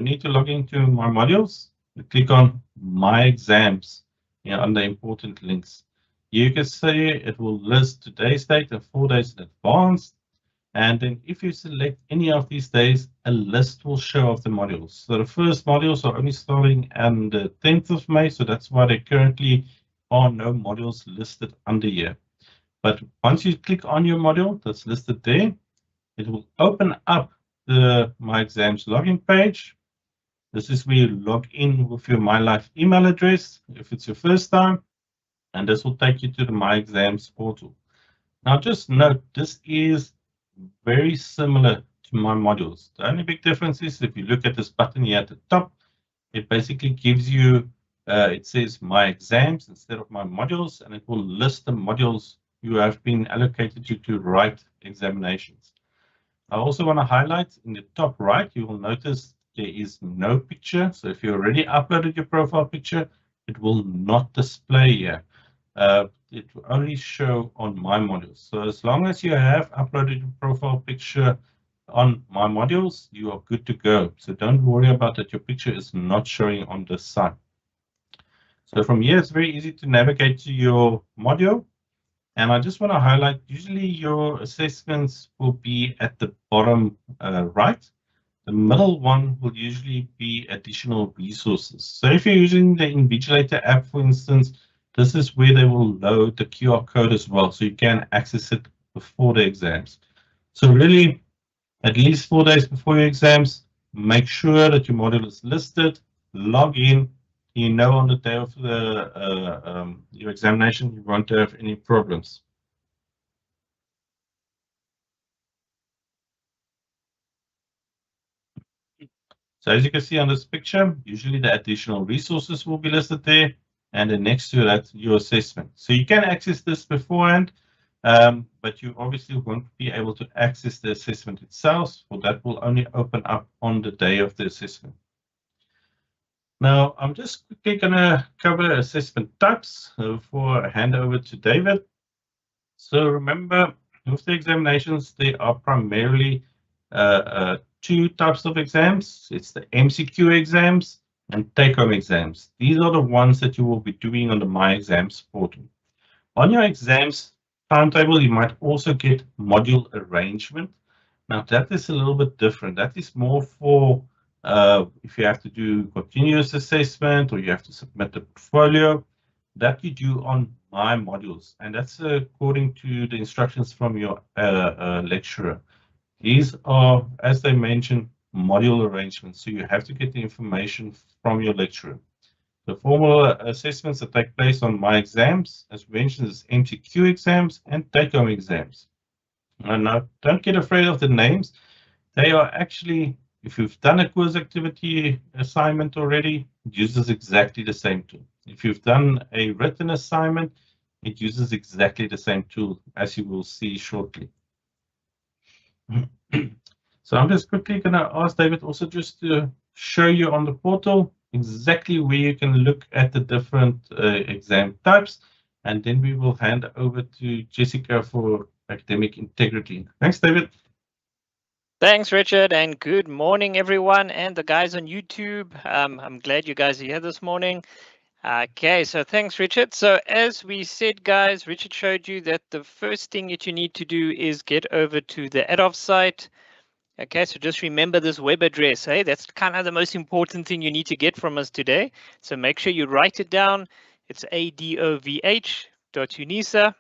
need to log into my modules. You click on My Exams here under important links. You can see it will list today's date and 4 days in advance. And then if you select any of these days, a list will show of the modules. So the first modules are only starting on the 10th of May. So that's why there currently are no modules listed under here. But once you click on your module that's listed there, it will open up the My Exams login page. This is where you log in with your MyLife email address if it's your first time. And this will take you to the My Exams portal. Now just note, this is very similar to my modules. The only big difference is if you look at this button here at the top, it basically gives you, it says My Exams instead of My Modules, and it will list the modules you have been allocated to write examinations. I also want to highlight in the top right, you will notice there is no picture. So if you already uploaded your profile picture, it will not display here. It will only show on My Modules. So as long as you have uploaded your profile picture on My Modules, you are good to go. So don't worry about that your picture is not showing on this side. So from here, it's very easy to navigate to your module. And I just want to highlight, usually your assessments will be at the bottom right. The middle one will usually be additional resources. So if you're using the Invigilator app, for instance, this is where they will load the QR code as well, so you can access it before the exams. So really, at least 4 days before your exams, make sure that your module is listed, log in. You know on the day of the your examination, you won't have any problems. So as you can see on this picture, usually the additional resources will be listed there, and then next to that, your assessment. So you can access this beforehand, but you obviously won't be able to access the assessment itself, for that will only open up on the day of the assessment. Now, I'm just quickly going to cover assessment types before I hand over to David. So remember, with the examinations, they are primarily two types of exams. It's the MCQ exams and take-home exams. These are the ones that you will be doing on the My Exams portal. On your exams timetable, you might also get module arrangement. Now, that is a little bit different. That is more for if you have to do continuous assessment or you have to submit a portfolio, that you do on My Modules. And that's according to the instructions from your lecturer. These are, as they mentioned, module arrangements. So you have to get the information from your lecturer. The formal assessments that take place on My Exams, as mentioned, is MCQ exams and take-home exams. And now, don't get afraid of the names. They are actually, if you've done a quiz activity assignment already, it uses exactly the same tool. If you've done a written assignment, it uses exactly the same tool, as you will see shortly. So I'm just quickly going to ask David also just to show you on the portal exactly where you can look at the different exam types, and then we will hand over to Jessica for academic integrity. Thanks, David. Thanks, Richard, and good morning, everyone, and the guys on YouTube. I'm glad you guys are here this morning. Okay, so thanks, Richard. So as we said, guys, Richard showed you that the first thing that you need to do is get over to the ADOF site. Okay, so just remember this web address. Hey, that's kind of the most important thing you need to get from us today. So make sure you write it down. It's adovh.unisa.ac.za,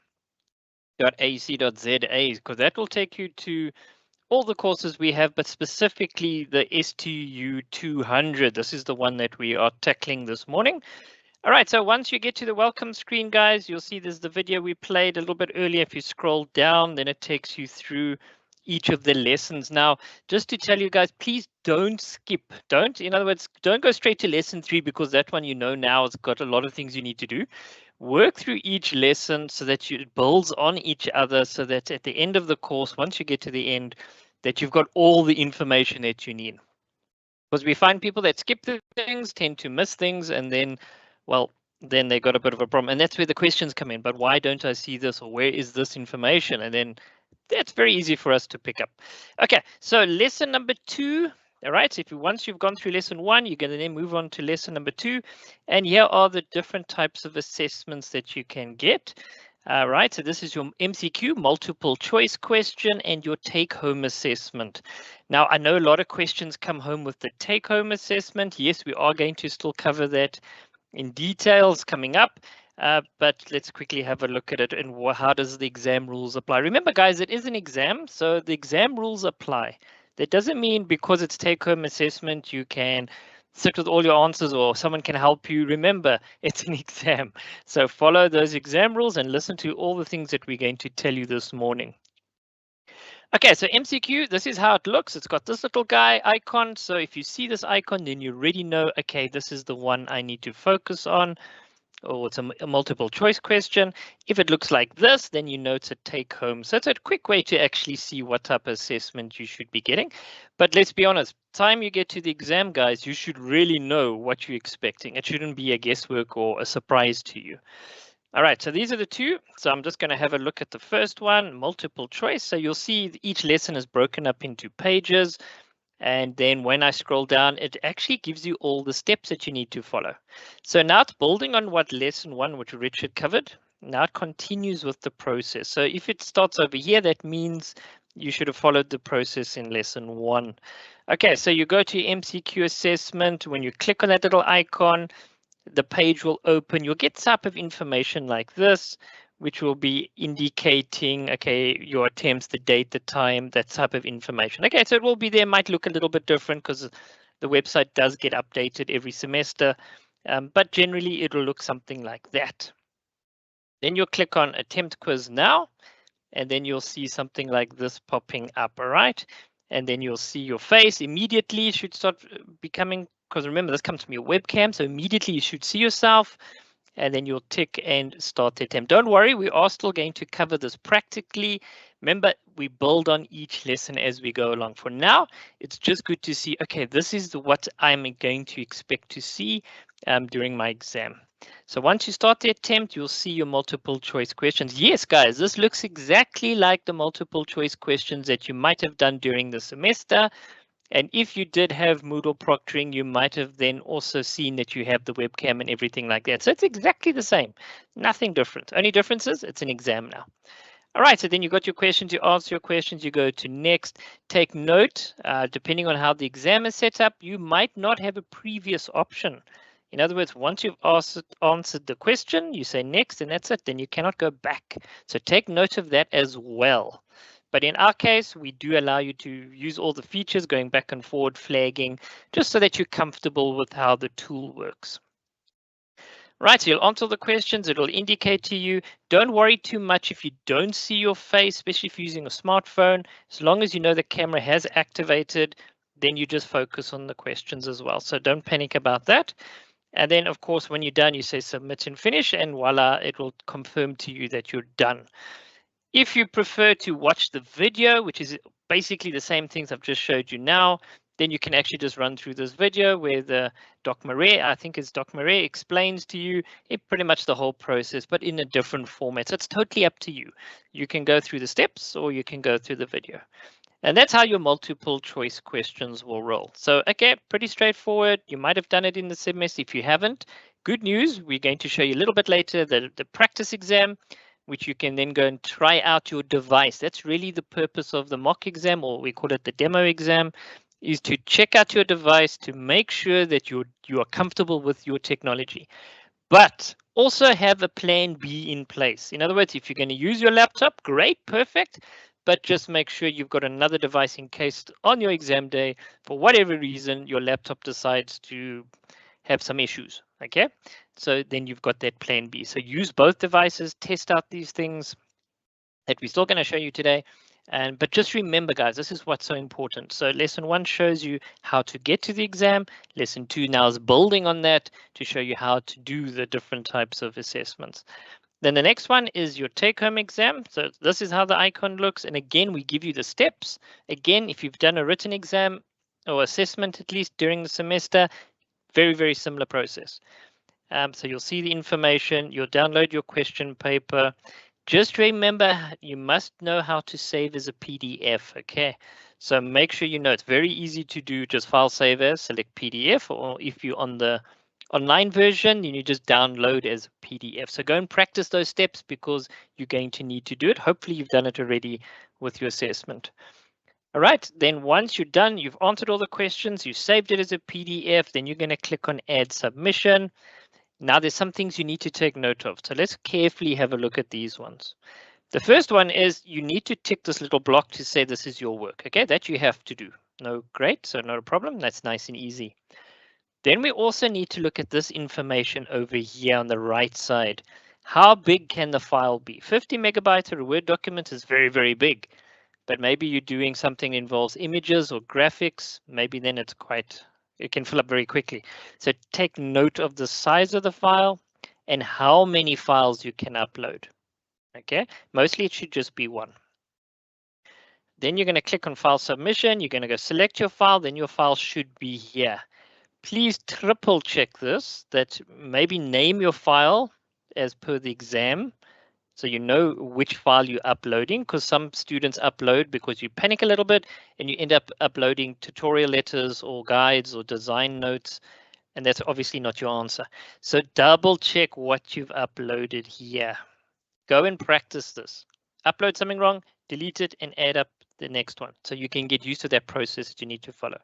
because that will take you to all the courses we have, but specifically the STU 200. This is the one that we are tackling this morning. All right, so once you get to the welcome screen, guys, you'll see there's the video we played a little bit earlier. If you scroll down, then it takes you through each of the lessons. Now, just to tell you guys, please don't skip. In other words, don't go straight to lesson 3, because that one you know now has got a lot of things you need to do. Work through each lesson so that it builds on each other, so that at the end of the course, once you get to the end, that you've got all the information that you need. Because we find people that skip things tend to miss things, and then, well, then they got a bit of a problem. And that's where the questions come in. But why don't I see this, or where is this information? And then that's very easy for us to pick up. Okay, so lesson number 2 All right, so once you've gone through lesson 1, you're going to then move on to lesson number 2. And here are the different types of assessments that you can get. All right, so this is your MCQ, multiple choice question, and your take-home assessment. Now, I know a lot of questions come home with the take-home assessment. Yes, we are going to still cover that in details coming up. But let's quickly have a look at it and how does the exam rules apply. Remember, guys, it is an exam, so the exam rules apply. That doesn't mean because it's take-home assessment, you can sit with all your answers or someone can help you. Remember, it's an exam. So follow those exam rules and listen to all the things that we're going to tell you this morning. Okay, so MCQ, this is how it looks. It's got this little guy icon. So if you see this icon, then you already know, okay, this is the one I need to focus on. Or it's a multiple choice question. If it looks like this, then you know it's a take home. So it's a quick way to actually see what type of assessment you should be getting. But let's be honest, time you get to the exam, guys, you should really know what you're expecting. It shouldn't be a guesswork or a surprise to you. All right, so these are the two. So I'm just going to have a look at the first one, multiple choice. So you'll see each lesson is broken up into pages. And then when I scroll down, it actually gives you all the steps that you need to follow. So now it's building on what lesson 1, which Richard covered. Now it continues with the process. So if it starts over here, that means you should have followed the process in lesson 1. Okay, so you go to MCQ assessment. When you click on that little icon, the page will open. You'll get type of information like this, which will be indicating, okay, your attempts, the date, the time, that type of information. Okay, so it will be there, might look a little bit different because the website does get updated every semester, but generally it will look something like that. Then you'll click on Attempt Quiz Now, and then you'll see something like this popping up, all right? And then you'll see your face. Immediately it should start becoming, because remember, this comes from your webcam, so immediately you should see yourself. And then you'll tick and start the attempt. Don't worry, we are still going to cover this practically. Remember, we build on each lesson as we go along. For now, it's just good to see, okay, this is what I'm going to expect to see during my exam. So once you start the attempt, you'll see your multiple choice questions. Yes, guys, this looks exactly like the multiple choice questions that you might have done during the semester. And if you did have Moodle proctoring, you might have then also seen that you have the webcam and everything like that. So it's exactly the same, nothing different. Only difference is it's an exam now. All right, so then you got your questions, you answer your questions, you go to next. Take note, depending on how the exam is set up, you might not have a previous option. In other words, once you've answered the question, you say next and that's it, then you cannot go back. So take note of that as well. But in our case, we do allow you to use all the features, going back and forward, flagging, just so that you're comfortable with how the tool works. Right, so you'll answer the questions, it'll indicate to you. Don't worry too much if you don't see your face, especially if you're using a smartphone. As long as you know the camera has activated, then you just focus on the questions as well. So don't panic about that. And then, of course, when you're done, you say submit and finish, and voila, it will confirm to you that you're done. If you prefer to watch the video, which is basically the same things I've just showed you now, then you can actually just run through this video where the Doc Marais, I think it's Doc Marais, explains to you pretty much the whole process, but in a different format. So it's totally up to you. You can go through the steps or you can go through the video. And that's how your multiple choice questions will roll. So, okay, pretty straightforward. You might have done it in the semester. If you haven't, good news. We're going to show you a little bit later the practice exam, which you can then go and try out your device. That's really the purpose of the mock exam, or we call it the demo exam, is to check out your device to make sure that you are comfortable with your technology. But also have a plan B in place. In other words, if you're going to use your laptop, great, perfect. But just make sure you've got another device in case on your exam day, for whatever reason, your laptop decides to have some issues. Okay, so then you've got that plan B. So use both devices, test out these things that we're still going to show you today. But just remember, guys, this is what's so important. So lesson 1 shows you how to get to the exam. Lesson 2 now is building on that to show you how to do the different types of assessments. Then the next one is your take-home exam. So this is how the icon looks. And again, we give you the steps. Again, if you've done a written exam or assessment, at least during the semester, very, very similar process. So you'll see the information, you'll download your question paper. Just remember, you must know how to save as a PDF, okay? So make sure you know it's very easy to do. Just file save as, select PDF, or if you're on the online version, you just download as PDF. So go and practice those steps because you're going to need to do it. Hopefully you've done it already with your assessment. All right, then once you're done, you've answered all the questions, you saved it as a PDF, then you're going to click on Add Submission. Now there's some things you need to take note of. So let's carefully have a look at these ones. The first one is you need to tick this little block to say this is your work. Okay, that you have to do. No, great, so not a problem. That's nice and easy. Then we also need to look at this information over here on the right side. How big can the file be? 50 megabytes or a Word document is very, very big. But maybe you're doing something that involves images or graphics. Maybe then it can fill up very quickly. So take note of the size of the file and how many files you can upload. Okay, mostly it should just be one. Then you're going to click on file submission. You're going to go select your file. Then your file should be here. Please triple check this, that maybe name your file as per the exam. So you know which file you're uploading, because some students upload because you panic a little bit and you end up uploading tutorial letters or guides or design notes. And that's obviously not your answer. So double check what you've uploaded here. Go and practice this. Upload something wrong, delete it and add up the next one. So you can get used to that process that you need to follow.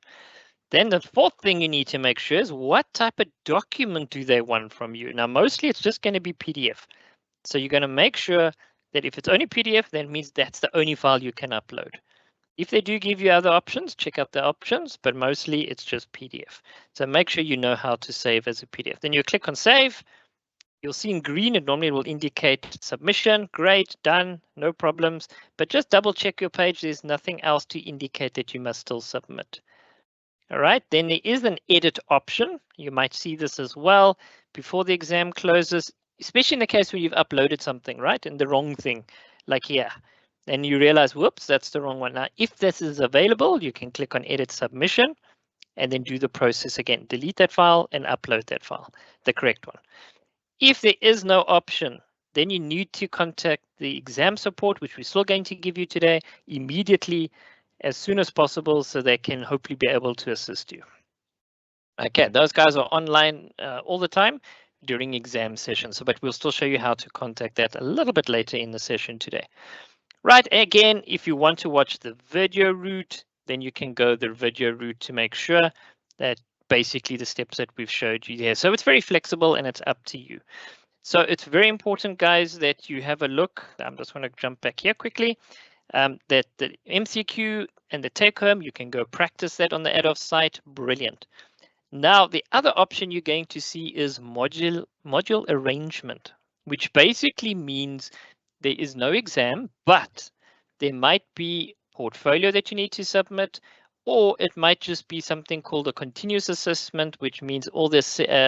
Then the fourth thing you need to make sure is what type of document do they want from you? Now, mostly it's just going to be PDF. So you're going to make sure that if it's only PDF, then it means that's the only file you can upload. If they do give you other options, check out the options, but mostly it's just PDF. So make sure you know how to save as a PDF. Then you click on save. You'll see in green, it normally will indicate submission. Great, done, no problems. But just double check your page. There's nothing else to indicate that you must still submit. All right, then there is an edit option. You might see this as well before the exam closes, especially in the case where you've uploaded something, right? And the wrong thing, like here. And you realize, whoops, that's the wrong one. Now, if this is available, you can click on edit submission and then do the process again. Delete that file and upload that file, the correct one. If there is no option, then you need to contact the exam support, which we're still going to give you today, immediately as soon as possible so they can hopefully be able to assist you. Okay, those guys are online all the time during exam sessions, but we'll still show you how to contact that a little bit later in the session today. Right, again, if you want to watch the video route, then you can go the video route to make sure that basically the steps that we've showed you here. So it's very flexible and it's up to you. So it's very important, guys, that you have a look. I'm just going to jump back here quickly. That the MCQ and the take home, you can go practice that on the ADOF site. Brilliant. Now, the other option you're going to see is module arrangement, which basically means there is no exam, but there might be portfolio that you need to submit, or it might just be something called a continuous assessment, which means all the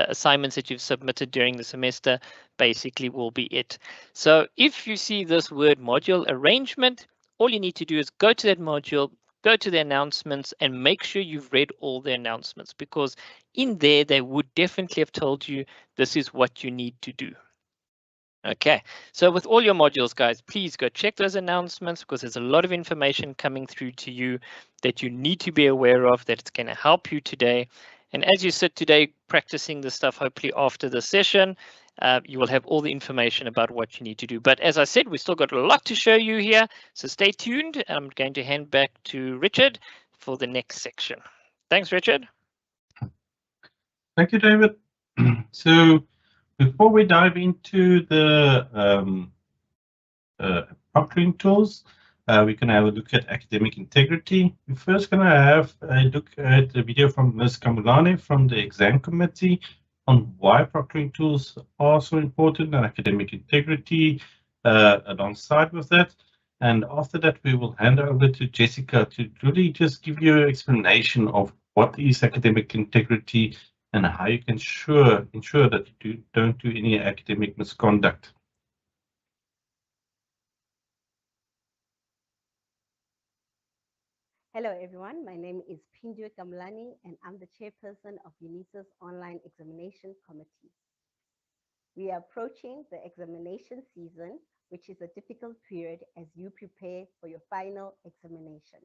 assignments that you've submitted during the semester basically will be it. So if you see this word module arrangement, all you need to do is go to that module, go to the announcements and make sure you've read all the announcements, because in there, they would definitely have told you this is what you need to do. Okay, so with all your modules, guys, please go check those announcements because there's a lot of information coming through to you that you need to be aware of, that it's going to help you today. And as you sit today practicing this stuff, hopefully after the session, you will have all the information about what you need to do. But as I said, we still got a lot to show you here, so stay tuned. I'm going to hand back to Richard for the next section. Thanks, Richard. Thank you, David. So before we dive into the proctoring tools, we're going to have a look at academic integrity. We're first going to have a look at a video from Ms. Kamulane from the exam committee on why proctoring tools are so important and academic integrity alongside with that. And after that, we will hand over to Jessica to really just give you an explanation of what is academic integrity and how you can ensure that you don't do any academic misconduct. Hello everyone, my name is Pindwe Kamlani and I'm the chairperson of UNISA's Online Examination Committee. We are approaching the examination season, which is a difficult period as you prepare for your final examination.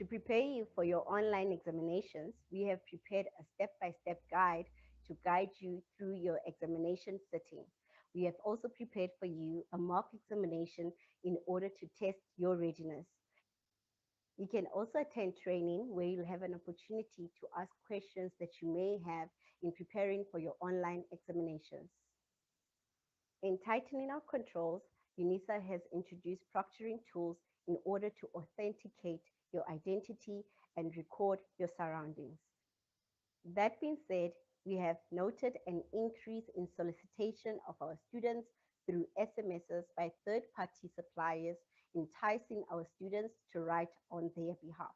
To prepare you for your online examinations, we have prepared a step-by-step guide to guide you through your examination sitting. We have also prepared for you a mock examination in order to test your readiness. You can also attend training where you'll have an opportunity to ask questions that you may have in preparing for your online examinations. In tightening our controls, UNISA has introduced proctoring tools in order to authenticate your identity and record your surroundings. That being said, we have noted an increase in solicitation of our students through SMSs by third-party suppliers, enticing our students to write on their behalf.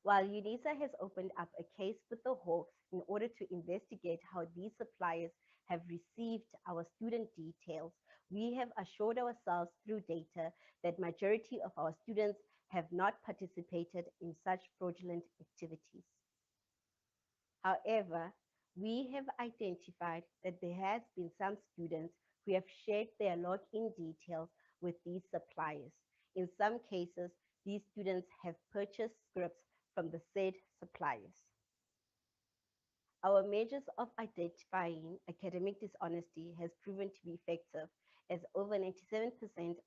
While UNISA has opened up a case with the Hawks in order to investigate how these suppliers have received our student details, we have assured ourselves through data that majority of our students have not participated in such fraudulent activities. However, we have identified that there has been some students who have shared their login details with these suppliers. In some cases, these students have purchased scripts from the said suppliers. Our measures of identifying academic dishonesty has proven to be effective, as over 97%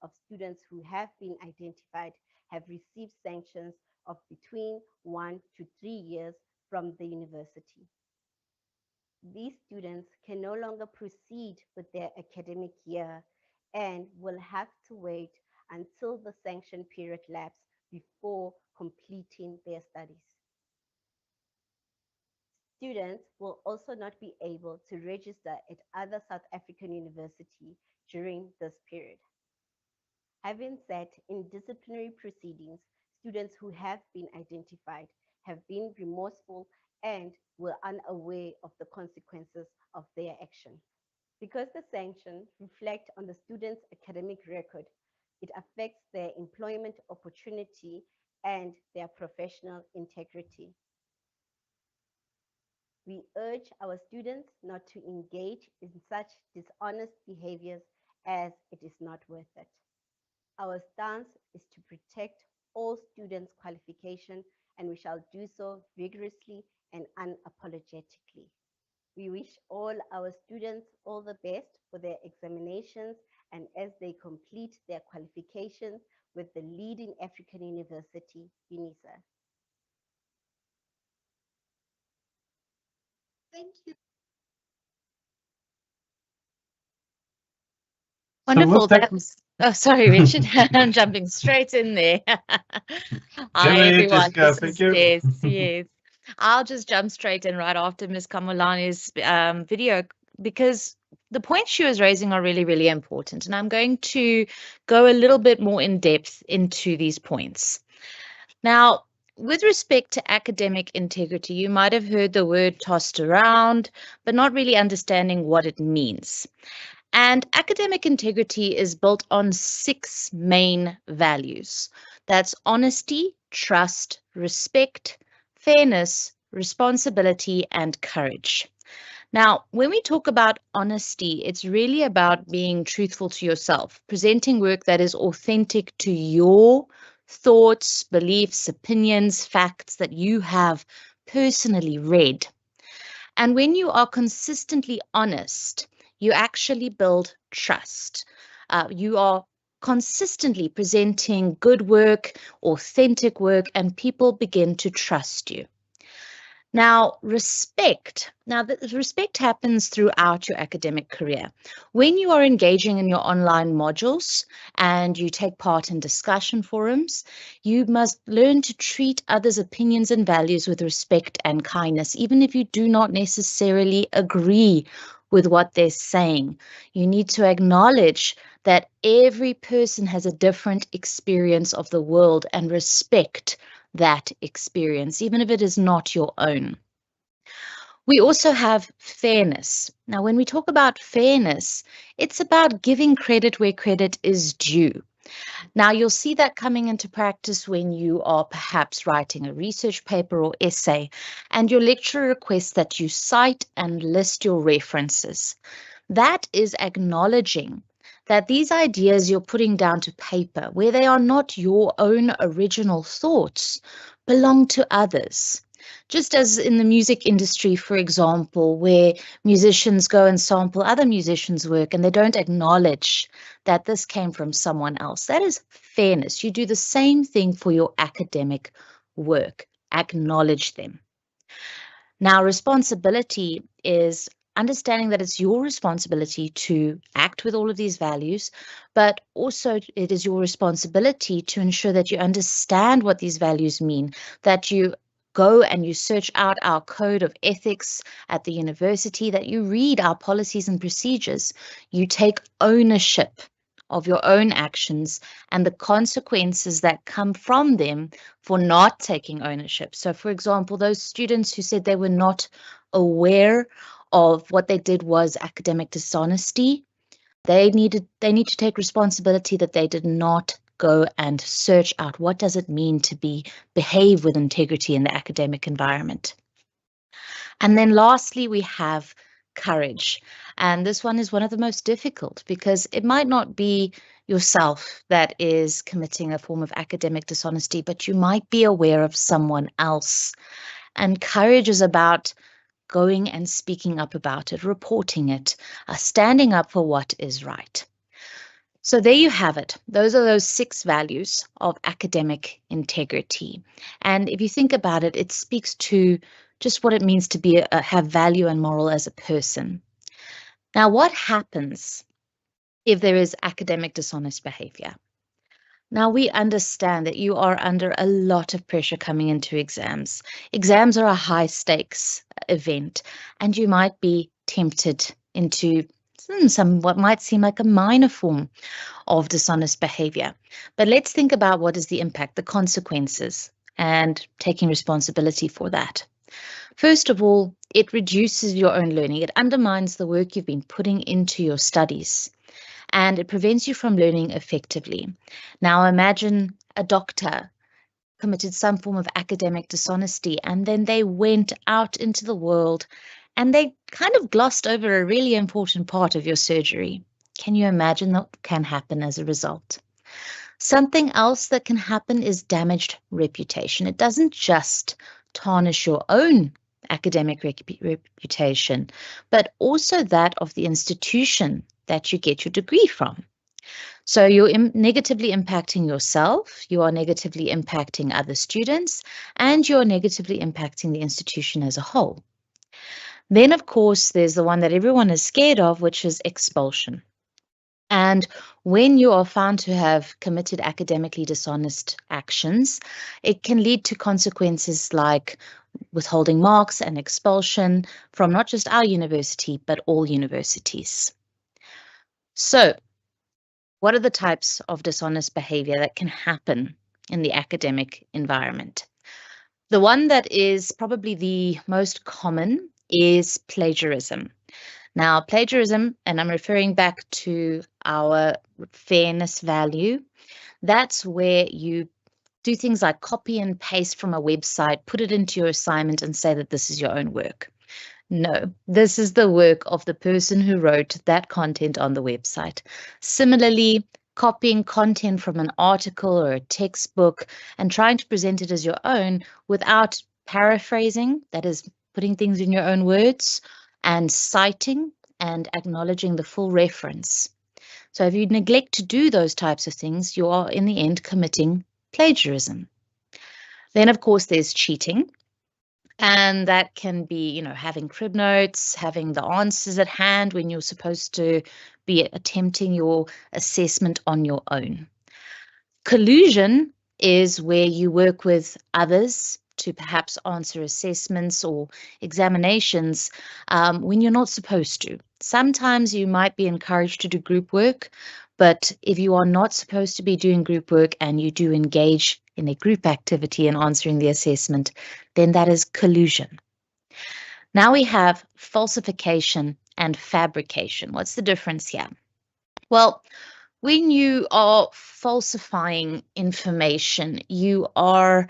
of students who have been identified have received sanctions of between 1 to 3 years from the university. These students can no longer proceed with their academic year and will have to wait until the sanction period lapses before completing their studies. Students will also not be able to register at other South African universities during this period. Having sat in disciplinary proceedings, students who have been identified have been remorseful and were unaware of the consequences of their action. Because the sanctions reflect on the student's academic record, it affects their employment opportunity and their professional integrity. We urge our students not to engage in such dishonest behaviors, as it is not worth it. Our stance is to protect all students' qualification, and we shall do so vigorously and unapologetically. We wish all our students all the best for their examinations and as they complete their qualifications with the leading African university, UNISA. Thank you. So Wonderful. That was, oh, sorry, Richard. I'm jumping straight in there. Hi, ahead, everyone. Jessica. This Thank is you. Des. Yes. I'll just jump straight in right after Ms. Kamulani's video, because the points she was raising are really, really important. And I'm going to go a little bit more in depth into these points. Now, with respect to academic integrity, you might have heard the word tossed around, but not really understanding what it means. And academic integrity is built on 6 main values. That's honesty, trust, respect, fairness, responsibility, and courage. Now, when we talk about honesty, it's really about being truthful to yourself, presenting work that is authentic to your thoughts, beliefs, opinions, facts that you have personally read. And when you are consistently honest, you actually build trust. You are consistently presenting good work, authentic work, and people begin to trust you. Now, respect. Now, the respect happens throughout your academic career. When you are engaging in your online modules and you take part in discussion forums, you must learn to treat others' opinions and values with respect and kindness, even if you do not necessarily agree with what they're saying. You need to acknowledge that every person has a different experience of the world and respect that experience, even if it is not your own. We also have fairness. Now, when we talk about fairness, it's about giving credit where credit is due. Now, you'll see that coming into practice when you are perhaps writing a research paper or essay, and your lecturer requests that you cite and list your references. That is acknowledging that these ideas you're putting down to paper, where they are not your own original thoughts, belong to others. Just as in the music industry, for example, where musicians go and sample other musicians' work and they don't acknowledge that this came from someone else. That is fairness. You do the same thing for your academic work. Acknowledge them. Now, responsibility is understanding that it's your responsibility to act with all of these values, but also it is your responsibility to ensure that you understand what these values mean, that you go and you search out our code of ethics at the university, that you read our policies and procedures, you take ownership of your own actions and the consequences that come from them for not taking ownership. So, for example, those students who said they were not aware of what they did was academic dishonesty, they need to take responsibility that they did not go and search out what does it mean to behave with integrity in the academic environment. And then lastly, we have courage. And this one is one of the most difficult because it might not be yourself that is committing a form of academic dishonesty, but you might be aware of someone else. And courage is about going and speaking up about it, reporting it, standing up for what is right. So there you have it. Those are those 6 values of academic integrity. And if you think about it, it speaks to just what it means to have value and moral as a person. Now, what happens if there is academic dishonest behavior? Now, we understand that you are under a lot of pressure coming into exams. Exams are a high stakes event, and you might be tempted into what might seem like a minor form of dishonest behavior. But let's think about what is the impact, the consequences, and taking responsibility for that. First of all, it reduces your own learning. It undermines the work you've been putting into your studies, and it prevents you from learning effectively. Now imagine a doctor committed some form of academic dishonesty, and then they went out into the world and they kind of glossed over a really important part of your surgery. Can you imagine what can happen as a result? Something else that can happen is damaged reputation. It doesn't just tarnish your own academic reputation, but also that of the institution that you get your degree from. So you're negatively impacting yourself, you are negatively impacting other students, and you're negatively impacting the institution as a whole. Then, of course, there's the one that everyone is scared of, which is expulsion. And when you are found to have committed academically dishonest actions, it can lead to consequences like withholding marks and expulsion from not just our university, but all universities. So, what are the types of dishonest behavior that can happen in the academic environment? The one that is probably the most common is plagiarism. Now, plagiarism, and I'm referring back to our fairness value, that's where you do things like copy and paste from a website, put it into your assignment and say that this is your own work. No, this is the work of the person who wrote that content on the website. Similarly, copying content from an article or a textbook and trying to present it as your own without paraphrasing, that is putting things in your own words, and citing and acknowledging the full reference. So if you neglect to do those types of things, you are in the end committing plagiarism. Then, of course, there's cheating. And that can be, having crib notes, having the answers at hand when you're supposed to be attempting your assessment on your own. Collusion is where you work with others to perhaps answer assessments or examinations when you're not supposed to. Sometimes you might be encouraged to do group work, but if you are not supposed to be doing group work and you do engage in a group activity and answering the assessment, then that is collusion. Now we have falsification and fabrication. What's the difference here? Well, when you are falsifying information, you are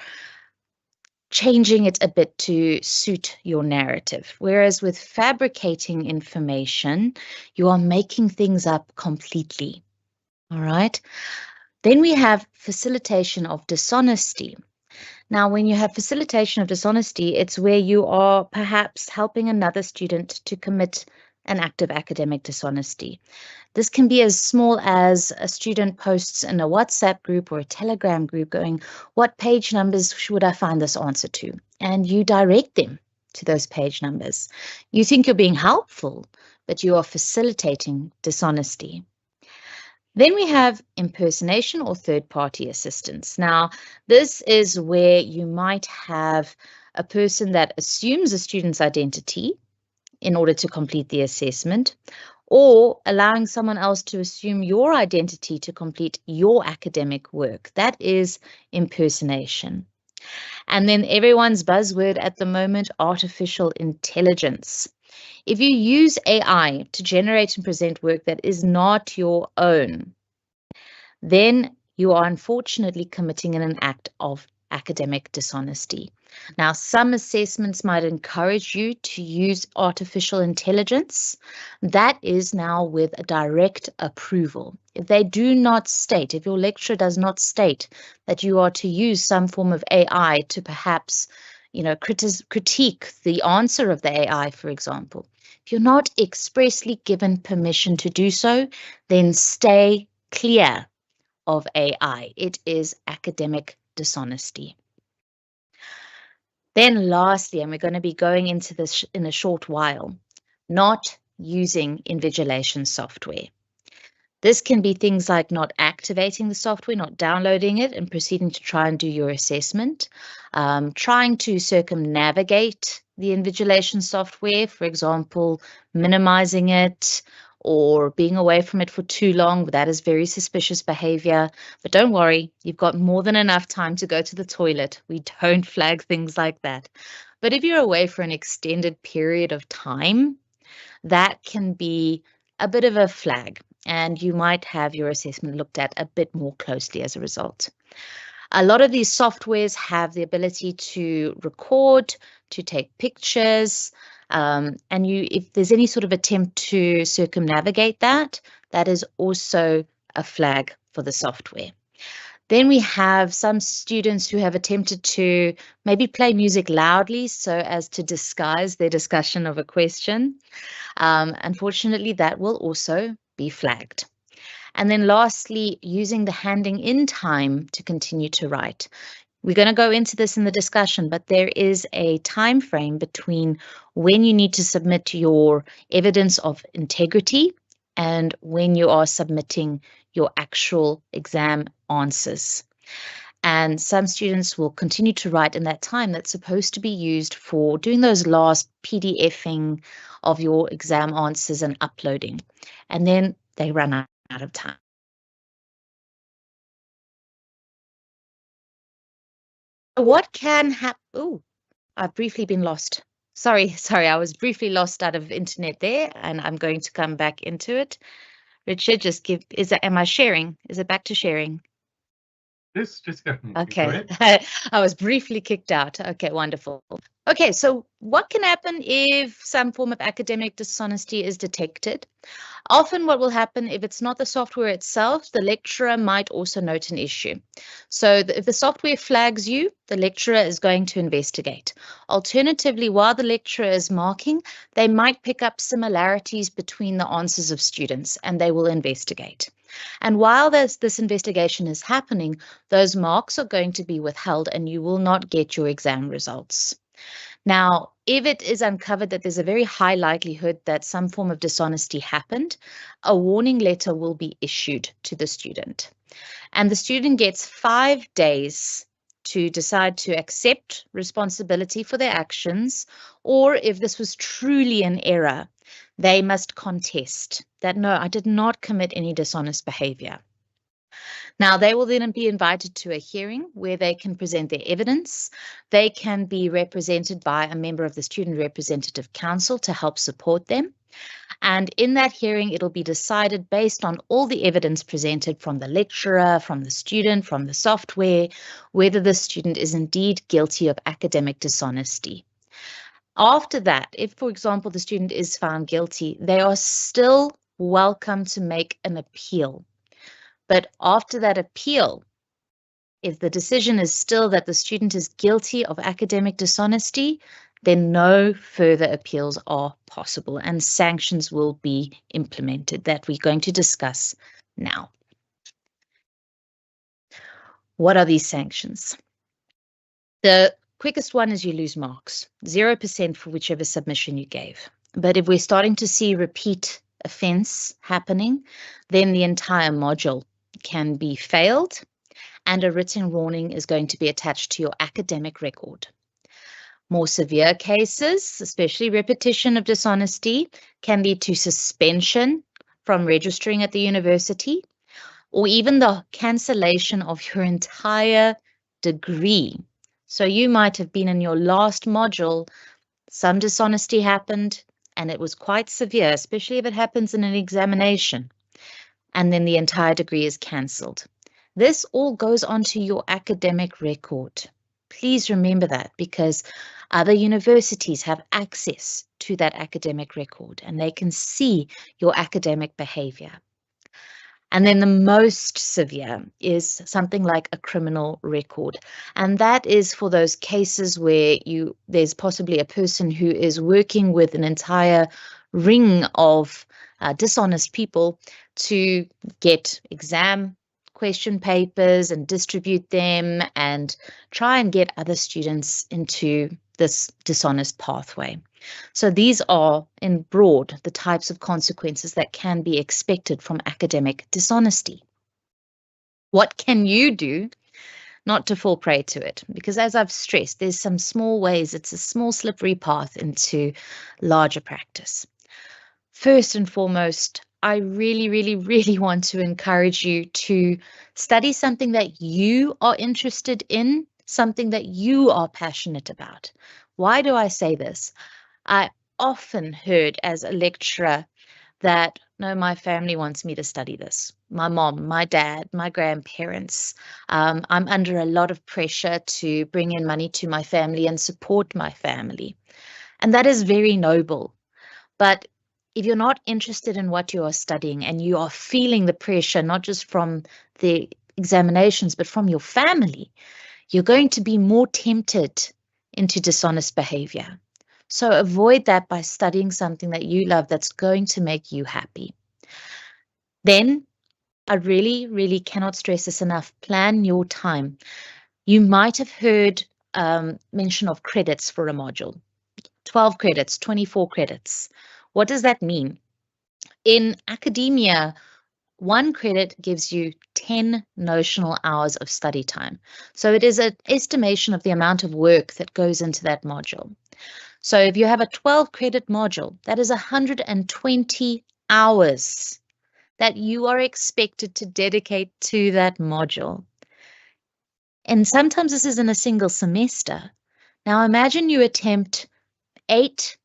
changing it a bit to suit your narrative. Whereas with fabricating information, you are making things up completely. All right. Then we have facilitation of dishonesty. Now, when you have facilitation of dishonesty, it's where you are perhaps helping another student to commit an act of academic dishonesty. This can be as small as a student posts in a WhatsApp group or a Telegram group going, what page numbers should I find this answer to? And you direct them to those page numbers. You think you're being helpful, but you are facilitating dishonesty. Then we have impersonation or third-party assistance. Now, this is where you might have a person that assumes a student's identity in order to complete the assessment, or allowing someone else to assume your identity to complete your academic work. That is impersonation. And then everyone's buzzword at the moment, artificial intelligence. If you use AI to generate and present work that is not your own, then you are unfortunately committing an act of academic dishonesty. Now, some assessments might encourage you to use artificial intelligence. That is now with a direct approval. If they do not state, if your lecturer does not state that you are to use some form of AI to perhaps, critique the answer of the AI, for example, if you're not expressly given permission to do so, then stay clear of AI. It is academic dishonesty. Then lastly, and we're going to be going into this in a short while, not using invigilation software. This can be things like not activating the software, not downloading it and proceeding to try and do your assessment, trying to circumnavigate the invigilation software, for example, minimizing it or being away from it for too long. That is very suspicious behavior. But don't worry, you've got more than enough time to go to the toilet. We don't flag things like that. But if you're away for an extended period of time, that can be a bit of a flag, and you might have your assessment looked at a bit more closely as a result. A lot of these softwares have the ability to record, to take pictures, and if there's any sort of attempt to circumnavigate that, that is also a flag for the software. Then we have some students who have attempted to maybe play music loudly so as to disguise their discussion of a question. Unfortunately, that will also be flagged. And then lastly, using the handing in time to continue to write. We're going to go into this in the discussion, but there is a time frame between when you need to submit your evidence of integrity and when you are submitting your actual exam answers. And some students will continue to write in that time that's supposed to be used for doing those last PDFing of your exam answers and uploading. And then they run out of time. What can happen? Oh, I've briefly been lost. Sorry, I was briefly lost out of internet there, and I'm going to come back into it. Richard, am I sharing? Is it back to sharing? Yes, Jessica. Okay, I was briefly kicked out. Okay, wonderful. Okay, so what can happen if some form of academic dishonesty is detected? Often what will happen if it's not the software itself, the lecturer might also note an issue. So if the software flags you, the lecturer is going to investigate. Alternatively, while the lecturer is marking, they might pick up similarities between the answers of students and they will investigate. And while this investigation is happening, those marks are going to be withheld and you will not get your exam results. Now, if it is uncovered that there's a very high likelihood that some form of dishonesty happened, a warning letter will be issued to the student. And the student gets 5 days to decide to accept responsibility for their actions, or if this was truly an error, they must contest that, no, I did not commit any dishonest behavior. Now, they will then be invited to a hearing where they can present their evidence. They can be represented by a member of the Student Representative Council to help support them. And in that hearing, it'll be decided based on all the evidence presented from the lecturer, from the student, from the software, whether the student is indeed guilty of academic dishonesty. After that, if, for example, the student is found guilty, they are still welcome to make an appeal. But after that appeal, if the decision is still that the student is guilty of academic dishonesty, then no further appeals are possible and sanctions will be implemented that we're going to discuss now. What are these sanctions? The quickest one is you lose marks, 0% for whichever submission you gave. But if we're starting to see repeat offence happening, then the entire module can be failed and a written warning is going to be attached to your academic record. More severe cases, especially repetition of dishonesty, can lead to suspension from registering at the university or even the cancellation of your entire degree. So you might have been in your last module, some dishonesty happened and it was quite severe, especially if it happens in an examination, and then the entire degree is cancelled. This all goes onto your academic record. Please remember that, because other universities have access to that academic record and they can see your academic behavior. And then the most severe is something like a criminal record. And that is for those cases where there's possibly a person who is working with an entire ring of dishonest people to get exam question papers and distribute them and try and get other students into this dishonest pathway. So these are, in broad, the types of consequences that can be expected from academic dishonesty. What can you do not to fall prey to it? Because as I've stressed, there's some small ways, it's a small slippery path into larger practice. First and foremost, I really want to encourage you to study something that you are interested in, something that you are passionate about. Why do I say this? I often heard as a lecturer that, no, my family wants me to study this. My mom, my dad, my grandparents. I'm under a lot of pressure to bring in money to my family and support my family. And that is very noble. But if you're not interested in what you are studying and you are feeling the pressure, not just from the examinations, but from your family, you're going to be more tempted into dishonest behavior. So avoid that by studying something that you love that's going to make you happy. Then I really cannot stress this enough. Plan your time. You might have heard mention of credits for a module. 12 credits, 24 credits. What does that mean? In academia, 1 credit gives you 10 notional hours of study time. So it is an estimation of the amount of work that goes into that module. So if you have a 12 credit module, that is 120 hours that you are expected to dedicate to that module. And sometimes this is in a single semester. Now imagine you attempt 8,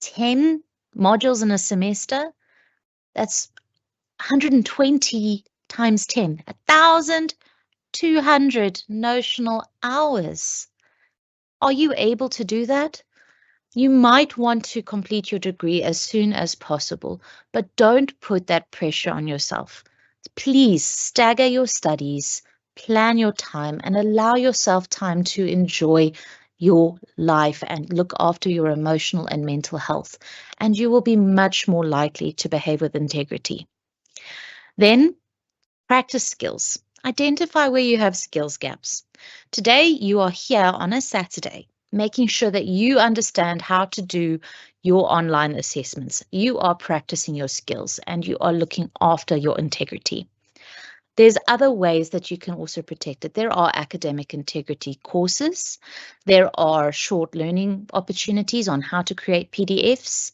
10 modules in a semester. That's 120 times 10, 1,200 notional hours. Are you able to do that? You might want to complete your degree as soon as possible, but don't put that pressure on yourself. Please stagger your studies, plan your time, and allow yourself time to enjoy your life and look after your emotional and mental health, and you will be much more likely to behave with integrity. Then, practice skills. Identify where you have skills gaps. Today, you are here on a Saturday, making sure that you understand how to do your online assessments. You are practicing your skills and you are looking after your integrity. There's other ways that you can also protect it. There are academic integrity courses. There are short learning opportunities on how to create PDFs.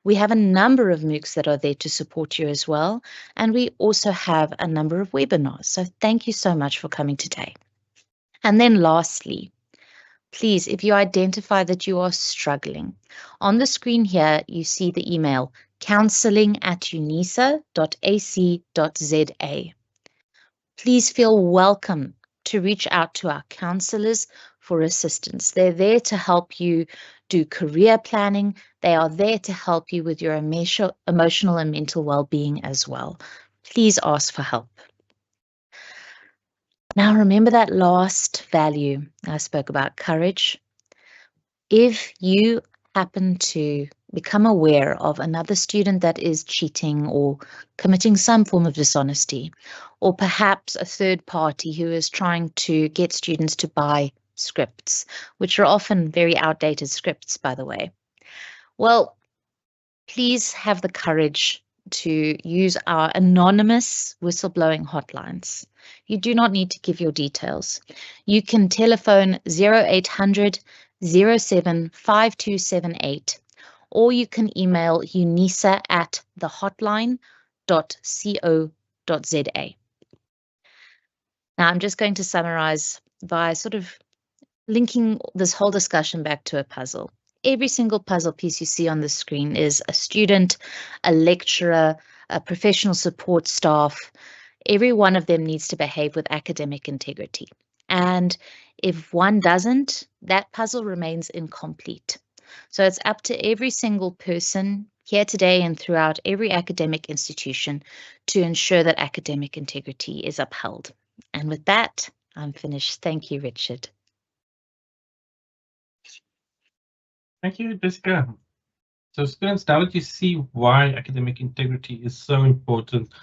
We have a number of MOOCs that are there to support you as well. And we also have a number of webinars. So thank you so much for coming today. And then lastly, please, if you identify that you are struggling, on the screen here, you see the email counselling@unisa.ac.za. Please feel welcome to reach out to our counsellors for assistance. They're there to help you do career planning. They are there to help you with your emotional and mental well-being as well. Please ask for help. Now, remember that last value I spoke about, courage. If you happen to become aware of another student that is cheating or committing some form of dishonesty, or perhaps a third party who is trying to get students to buy scripts, which are often very outdated scripts, by the way, well, please have the courage to use our anonymous whistleblowing hotlines. You do not need to give your details. You can telephone 0800 075278, or you can email unisa@thehotline.co.za. Now, I'm just going to summarize by sort of linking this whole discussion back to a puzzle. Every single puzzle piece you see on the screen is a student, a lecturer, a professional support staff. Every one of them needs to behave with academic integrity. And if one doesn't, that puzzle remains incomplete. So it's up to every single person here today and throughout every academic institution to ensure that academic integrity is upheld. And with that, I'm finished. Thank you, Richard. Thank you, Jessica. So students, now that you see why academic integrity is so important,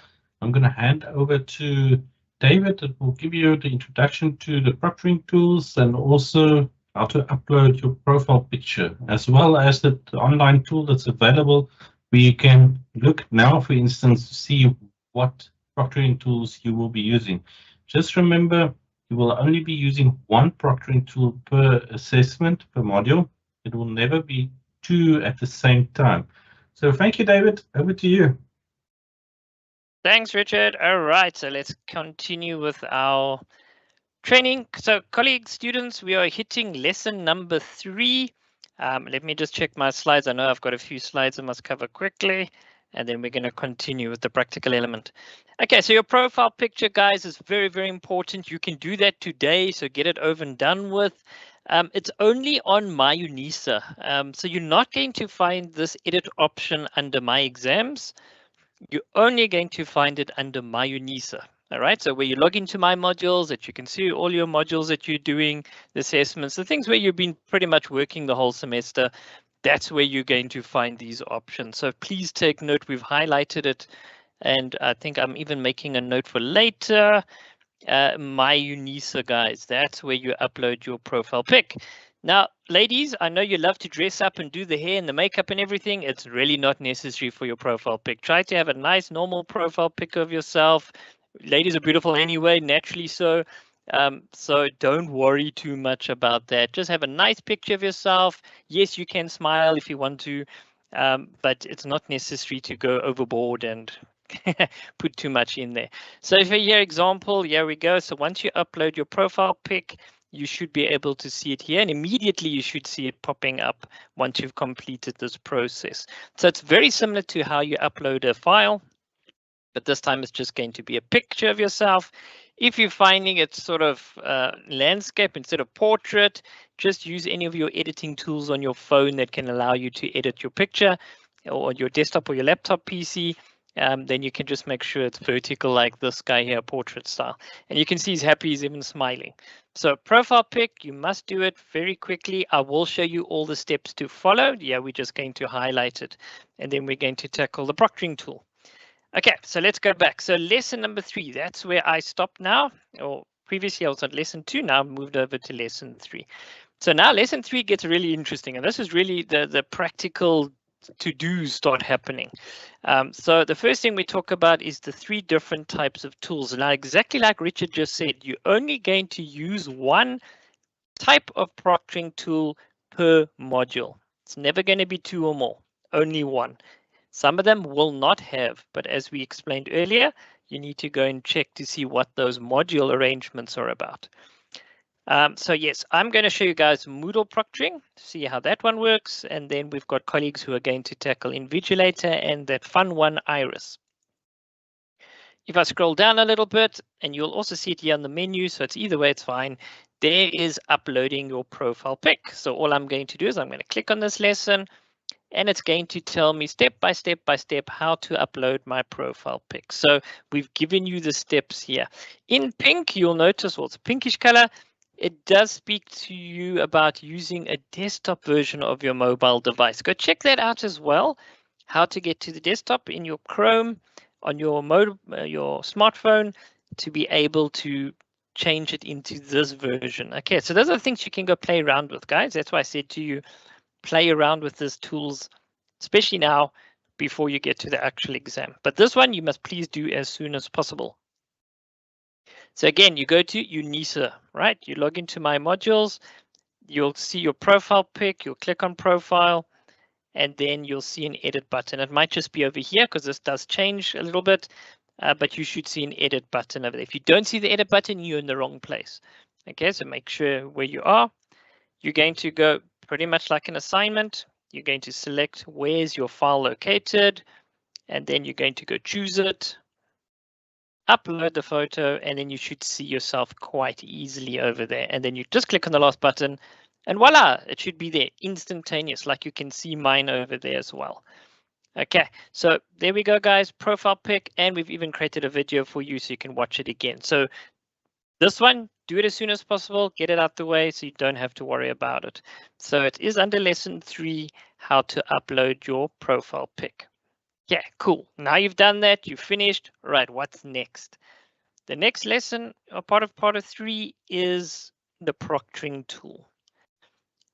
I'm going to hand over to David that will give you the introduction to the proctoring tools and also how to upload your profile picture, as well as the online tool that's available where you can look now, for instance, to see what proctoring tools you will be using. Just remember, you will only be using one proctoring tool per assessment, per module. It will never be two at the same time. So thank you, David. Over to you. Thanks, Richard. All right, so let's continue with our training. So colleagues, students, we are hitting lesson number 3. Let me just check my slides. I know I've got a few slides I must cover quickly, and then we're going to continue with the practical element. Okay, so your profile picture, guys, is very, very important. You can do that today, so get it over and done with. It's only on myUnisa. So you're not going to find this edit option under myExams. You're only going to find it under myUnisa. All right, so where you log into my modules, that you can see all your modules that you're doing, the assessments, the things where you've been pretty much working the whole semester, that's where you're going to find these options. So please take note, we've highlighted it, and I think I'm even making a note for later. myUnisa, guys, that's where you upload your profile pic. Now, ladies, I know you love to dress up and do the hair and the makeup and everything. It's really not necessary for your profile pic. Try to have a nice normal profile pic of yourself. Ladies are beautiful anyway, naturally so. So don't worry too much about that. Just have a nice picture of yourself. Yes, you can smile if you want to, but it's not necessary to go overboard and put too much in there. So for your example, here we go. So once you upload your profile pic, you should be able to see it here, and immediately you should see it popping up once you've completed this process. So it's very similar to how you upload a file, but this time it's just going to be a picture of yourself. If you're finding it sort of landscape instead of portrait, just use any of your editing tools on your phone that can allow you to edit your picture, or your desktop or your laptop PC. Then you can just make sure it's vertical like this guy here, portrait style. And you can see he's happy, he's even smiling. So profile pic, you must do it very quickly. I will show you all the steps to follow. Yeah, we're just going to highlight it, and then we're going to tackle the proctoring tool. Okay, so let's go back. So lesson number 3, that's where I stopped now, or previously I was at lesson 2, now I've moved over to lesson 3. So now lesson 3 gets really interesting, and this is really the practical to-dos start happening. So the first thing we talk about is the 3 different types of tools. Now, exactly like Richard just said, you're only going to use one type of proctoring tool per module. It's never going to be 2 or more, only one. Some of them will not have, but as we explained earlier, you need to go and check to see what those module arrangements are about. So yes, I'm going to show you guys Moodle proctoring, see how that one works, and then we've got colleagues who are going to tackle Invigilator and that fun one, Iris. If I scroll down a little bit, and you'll also see it here on the menu, so it's either way, it's fine. There is uploading your profile pic. So all I'm going to do is I'm going to click on this lesson, and it's going to tell me step by step how to upload my profile pic. So we've given you the steps here. In pink, you'll notice, well, it's a pinkish color. It does speak to you about using a desktop version of your mobile device. Go check that out as well, how to get to the desktop in your Chrome on your smartphone to be able to change it into this version. Okay, so those are the things you can go play around with, guys. That's why I said to you, play around with these tools, especially now before you get to the actual exam. But this one you must please do as soon as possible. So again, you go to UNISA, right? You log into My Modules, you'll see your profile pic, you'll click on profile, and then you'll see an edit button. It might just be over here because this does change a little bit, but you should see an edit button over there. If you don't see the edit button, you're in the wrong place. Okay, so make sure where you are. You're going to go pretty much like an assignment. You're going to select where's your file located, and then you're going to go choose it, upload the photo, and then you should see yourself quite easily over there. And then you just click on the last button, and voila, it should be there instantaneous, like you can see mine over there as well. Okay, so there we go, guys, profile pic, and we've even created a video for you so you can watch it again. So this one, do it as soon as possible, get it out the way so you don't have to worry about it. So it is under lesson 3, how to upload your profile pic. Yeah, cool. Now you've done that, you've finished. Right, what's next? The next lesson, or part of 3, is the proctoring tool.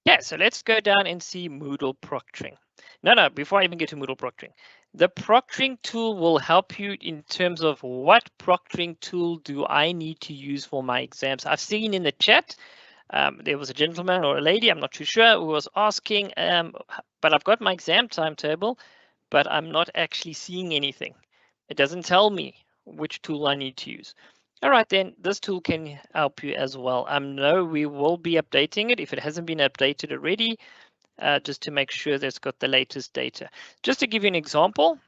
Yeah, so let's go down and see Moodle proctoring. No, before I even get to Moodle proctoring, the proctoring tool will help you in terms of what proctoring tool do I need to use for my exams. I've seen in the chat, there was a gentleman or a lady, I'm not too sure, who was asking, but I've got my exam timetable, but I'm not actually seeing anything. It doesn't tell me which tool I need to use. All right, then this tool can help you as well. No, we will be updating it if it hasn't been updated already, just to make sure that it's got the latest data. Just to give you an example,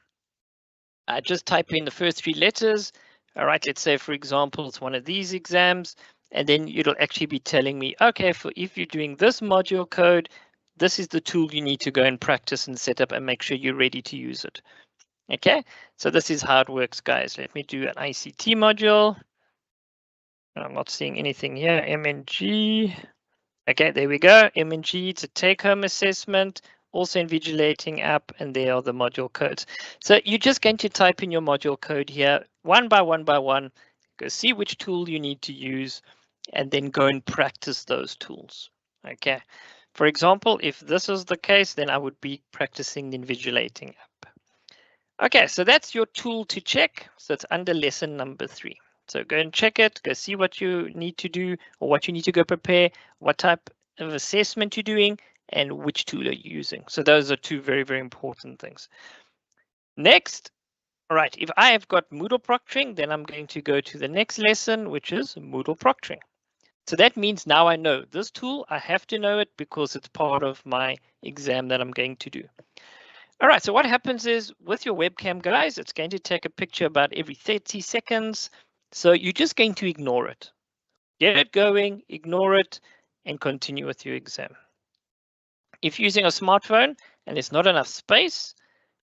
just type in the first 3 letters. All right, let's say, for example, it's one of these exams, and then it'll actually be telling me, okay, if you're doing this module code, this is the tool you need to go and practice and set up and make sure you're ready to use it. Okay, so this is how it works, guys. Let me do an ICT module. I'm not seeing anything here. MNG. Okay, there we go. MNG, it's a take-home assessment, also invigilating app, and there are the module codes. So you're just going to type in your module code here, one by one, go see which tool you need to use, and then go and practice those tools. Okay. For example, if this is the case, then I would be practicing the invigilating app. Okay, so that's your tool to check. So it's under lesson number 3. So go and check it, go see what you need to do or what you need to go prepare, what type of assessment you're doing, and which tool are you using. So those are 2 very, very important things. Next, all right, if I have got Moodle proctoring, then I'm going to go to the next lesson, which is Moodle proctoring. So that means now I know this tool, I have to know it because it's part of my exam that I'm going to do. All right, so what happens is with your webcam, guys, it's going to take a picture about every 30 seconds. So you're just going to ignore it. Get it going, ignore it, and continue with your exam. If you're using a smartphone and there's not enough space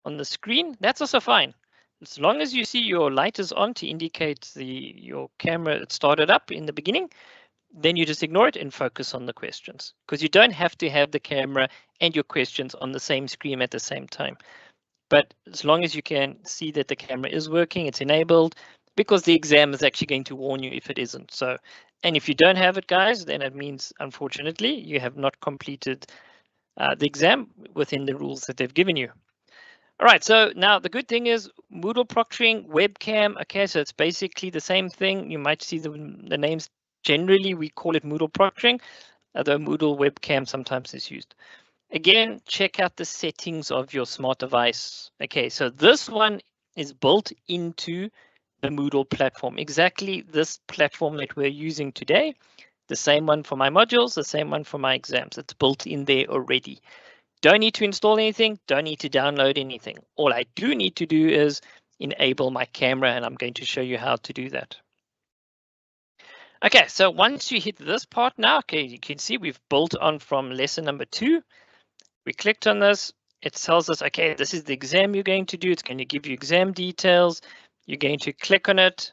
on the screen, that's also fine. As long as you see your light is on to indicate your camera started up in the beginning, then you just ignore it and focus on the questions, because you don't have to have the camera and your questions on the same screen at the same time. But as long as you can see that the camera is working, it's enabled, because the exam is actually going to warn you if it isn't. So, and if you don't have it, guys, then it means, unfortunately, you have not completed the exam within the rules that they've given you. All right, so now the good thing is Moodle proctoring, webcam. Okay, so it's basically the same thing. You might see the names. Generally, we call it Moodle proctoring, although Moodle webcam sometimes is used. Again, check out the settings of your smart device. Okay, so this one is built into the Moodle platform, exactly this platform that we're using today. The same one for my modules, the same one for my exams. It's built in there already. Don't need to install anything, don't need to download anything. All I do need to do is enable my camera, and I'm going to show you how to do that. Okay, so once you hit this part now, okay, you can see we've built on from lesson number 2. We clicked on this, it tells us, okay, this is the exam you're going to do. It's going to give you exam details. You're going to click on it.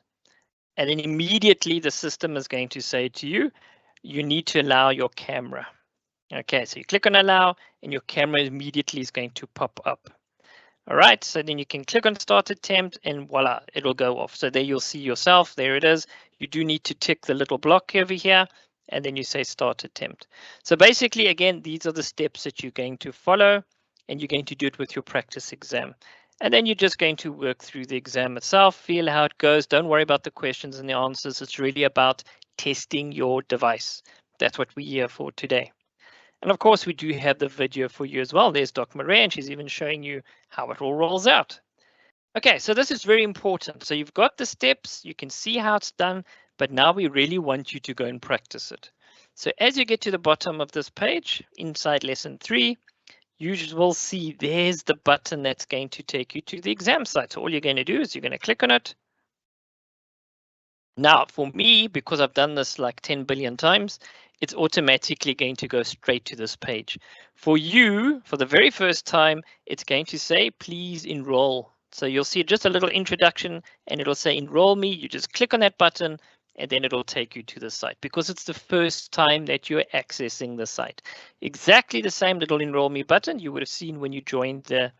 And then immediately the system is going to say to you, you need to allow your camera. Okay, so you click on allow and your camera immediately is going to pop up. All right, so then you can click on start attempt and voila, it'll go off. So there you'll see yourself, there it is. You do need to tick the little block over here and then you say start attempt. So basically, again, these are the steps that you're going to follow and you're going to do it with your practice exam. And then you're just going to work through the exam itself, feel how it goes. Don't worry about the questions and the answers. It's really about testing your device. That's what we're here for today. And of course, we do have the video for you as well. There's Doc Marie, and she's even showing you how it all rolls out. Okay, so this is very important. So you've got the steps, you can see how it's done, but now we really want you to go and practice it. So as you get to the bottom of this page, inside lesson 3, you will see there's the button that's going to take you to the exam site. So all you're going to do is you're going to click on it. Now, for me, because I've done this like 10 billion times, it's automatically going to go straight to this page. For you, for the very first time, it's going to say, please enroll. So you'll see just a little introduction and it'll say enroll me. You just click on that button and then it'll take you to the site because it's the first time that you're accessing the site. Exactly the same little enroll me button you would have seen when you joined the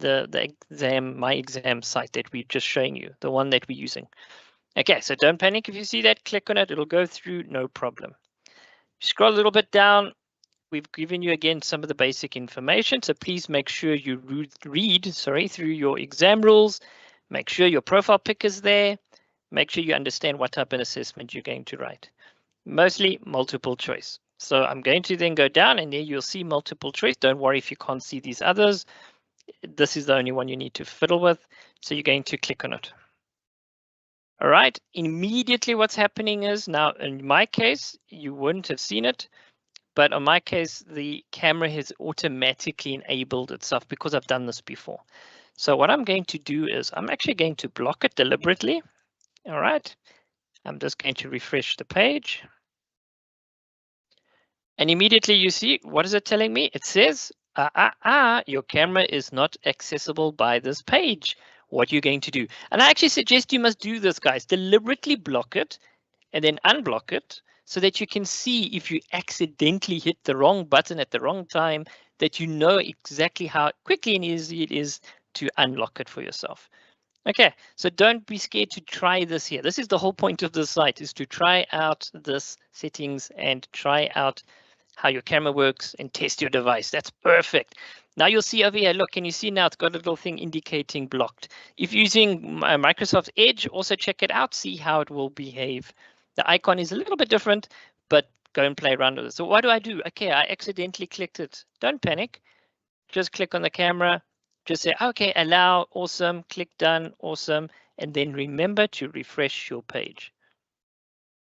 exam, myExams site that we're just showing you, the one that we're using. Okay, so don't panic if you see that, click on it, it'll go through, no problem. Scroll a little bit down, we've given you again some of the basic information, so please make sure you read through your exam rules, make sure your profile pic is there, make sure you understand what type of assessment you're going to write. Mostly multiple choice. So I'm going to then go down and there you'll see multiple choice. Don't worry if you can't see these others. This is the only one you need to fiddle with, so you're going to click on it. All right, immediately what's happening is now in my case, you wouldn't have seen it, but in my case, the camera has automatically enabled itself because I've done this before. So what I'm going to do is I'm actually going to block it deliberately. All right, I'm just going to refresh the page. And immediately you see, what is it telling me? It says, your camera is not accessible by this page. What you're going to do. And I actually suggest you must do this, guys. Deliberately block it and then unblock it so that you can see if you accidentally hit the wrong button at the wrong time, that you know exactly how quickly and easy it is to unlock it for yourself. Okay, so don't be scared to try this here. This is the whole point of the site, is to try out this settings and try out how your camera works and test your device. That's perfect. Now you'll see over here, look, can you see now it's got a little thing indicating blocked. If using Microsoft Edge, also check it out, see how it will behave. The icon is a little bit different, but go and play around with it. So what do? Okay, I accidentally clicked it. Don't panic. Just click on the camera. Just say, okay, allow, awesome, click done, awesome. And then remember to refresh your page.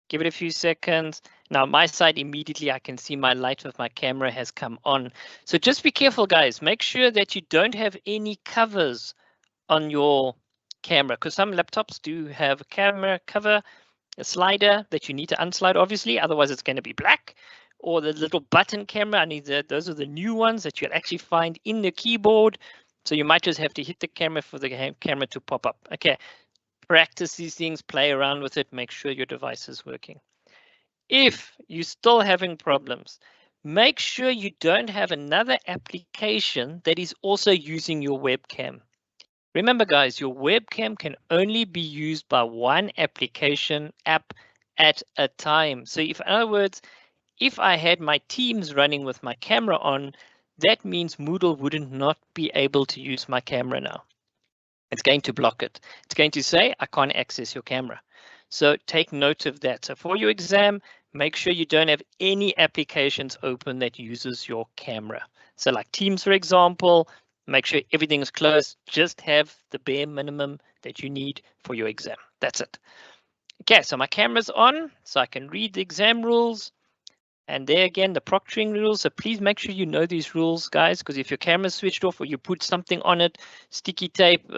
Give it a few seconds. Now my side, immediately I can see my light with my camera has come on. So just be careful, guys. Make sure that you don't have any covers on your camera, because some laptops do have a camera cover, a slider that you need to unslide, obviously, otherwise it's going to be black. Or the little button camera, those are the new ones that you'll actually find in the keyboard. So you might just have to hit the camera for the camera to pop up. Okay. Practice these things, play around with it, make sure your device is working. If you're still having problems, make sure you don't have another application that is also using your webcam. Remember, guys, your webcam can only be used by one application app at a time. So if, in other words, if I had my Teams running with my camera on, that means Moodle wouldn't not be able to use my camera now. It's going to block it. It's going to say, I can't access your camera. So take note of that. So for your exam, make sure you don't have any applications open that uses your camera. So like Teams, for example, make sure everything is closed. Just have the bare minimum that you need for your exam. That's it. Okay, so my camera's on, so I can read the exam rules. And there again, the proctoring rules. So please make sure you know these rules, guys, because if your camera's switched off or you put something on it, sticky tape,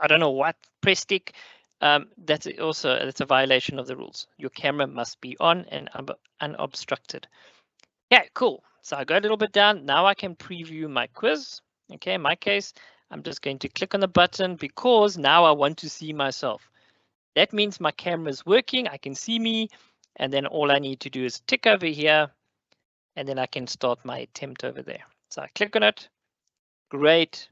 I don't know what, press stick, that's a violation of the rules. Your camera must be on and unobstructed. Okay, cool. So I go a little bit down. Now I can preview my quiz. Okay, in my case, I'm just going to click on the button because now I want to see myself. That means my camera is working. I can see me. And then all I need to do is tick over here. And then I can start my attempt over there. So I click on it. Great.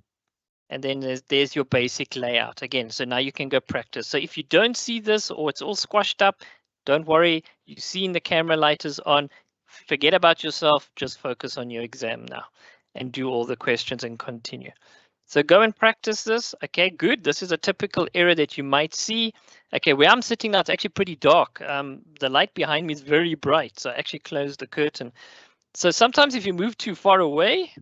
And then there's your basic layout again. So now you can go practice. So if you don't see this or it's all squashed up, don't worry. You've seen the camera light is on. Forget about yourself. Just focus on your exam now and do all the questions and continue. So go and practice this. Okay, good. This is a typical error that you might see. Okay, where I'm sitting now, it's actually pretty dark. The light behind me is very bright. So I actually closed the curtain. So sometimes if you move too far away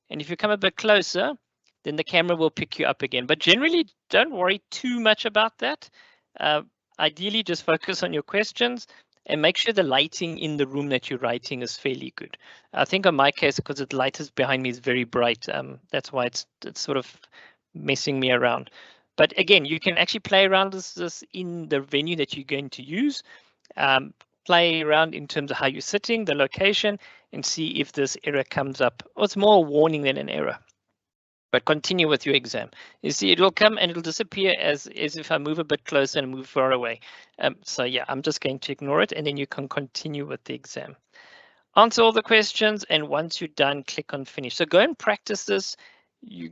and if you come a bit closer, then the camera will pick you up again. But generally, don't worry too much about that. Ideally, just focus on your questions and make sure the lighting in the room that you're writing is fairly good. I think in my case, because the light is behind me is very bright, that's why it's sort of messing me around. But again, you can actually play around this in the venue that you're going to use. Play around in terms of how you're sitting, the location, and see if this error comes up. Or it's more a warning than an error. But continue with your exam. You see, it will come and it'll disappear as if I move a bit closer and move far away. So yeah, I'm just going to ignore it and then you can continue with the exam. Answer all the questions and once you're done, click on finish. So go and practice this.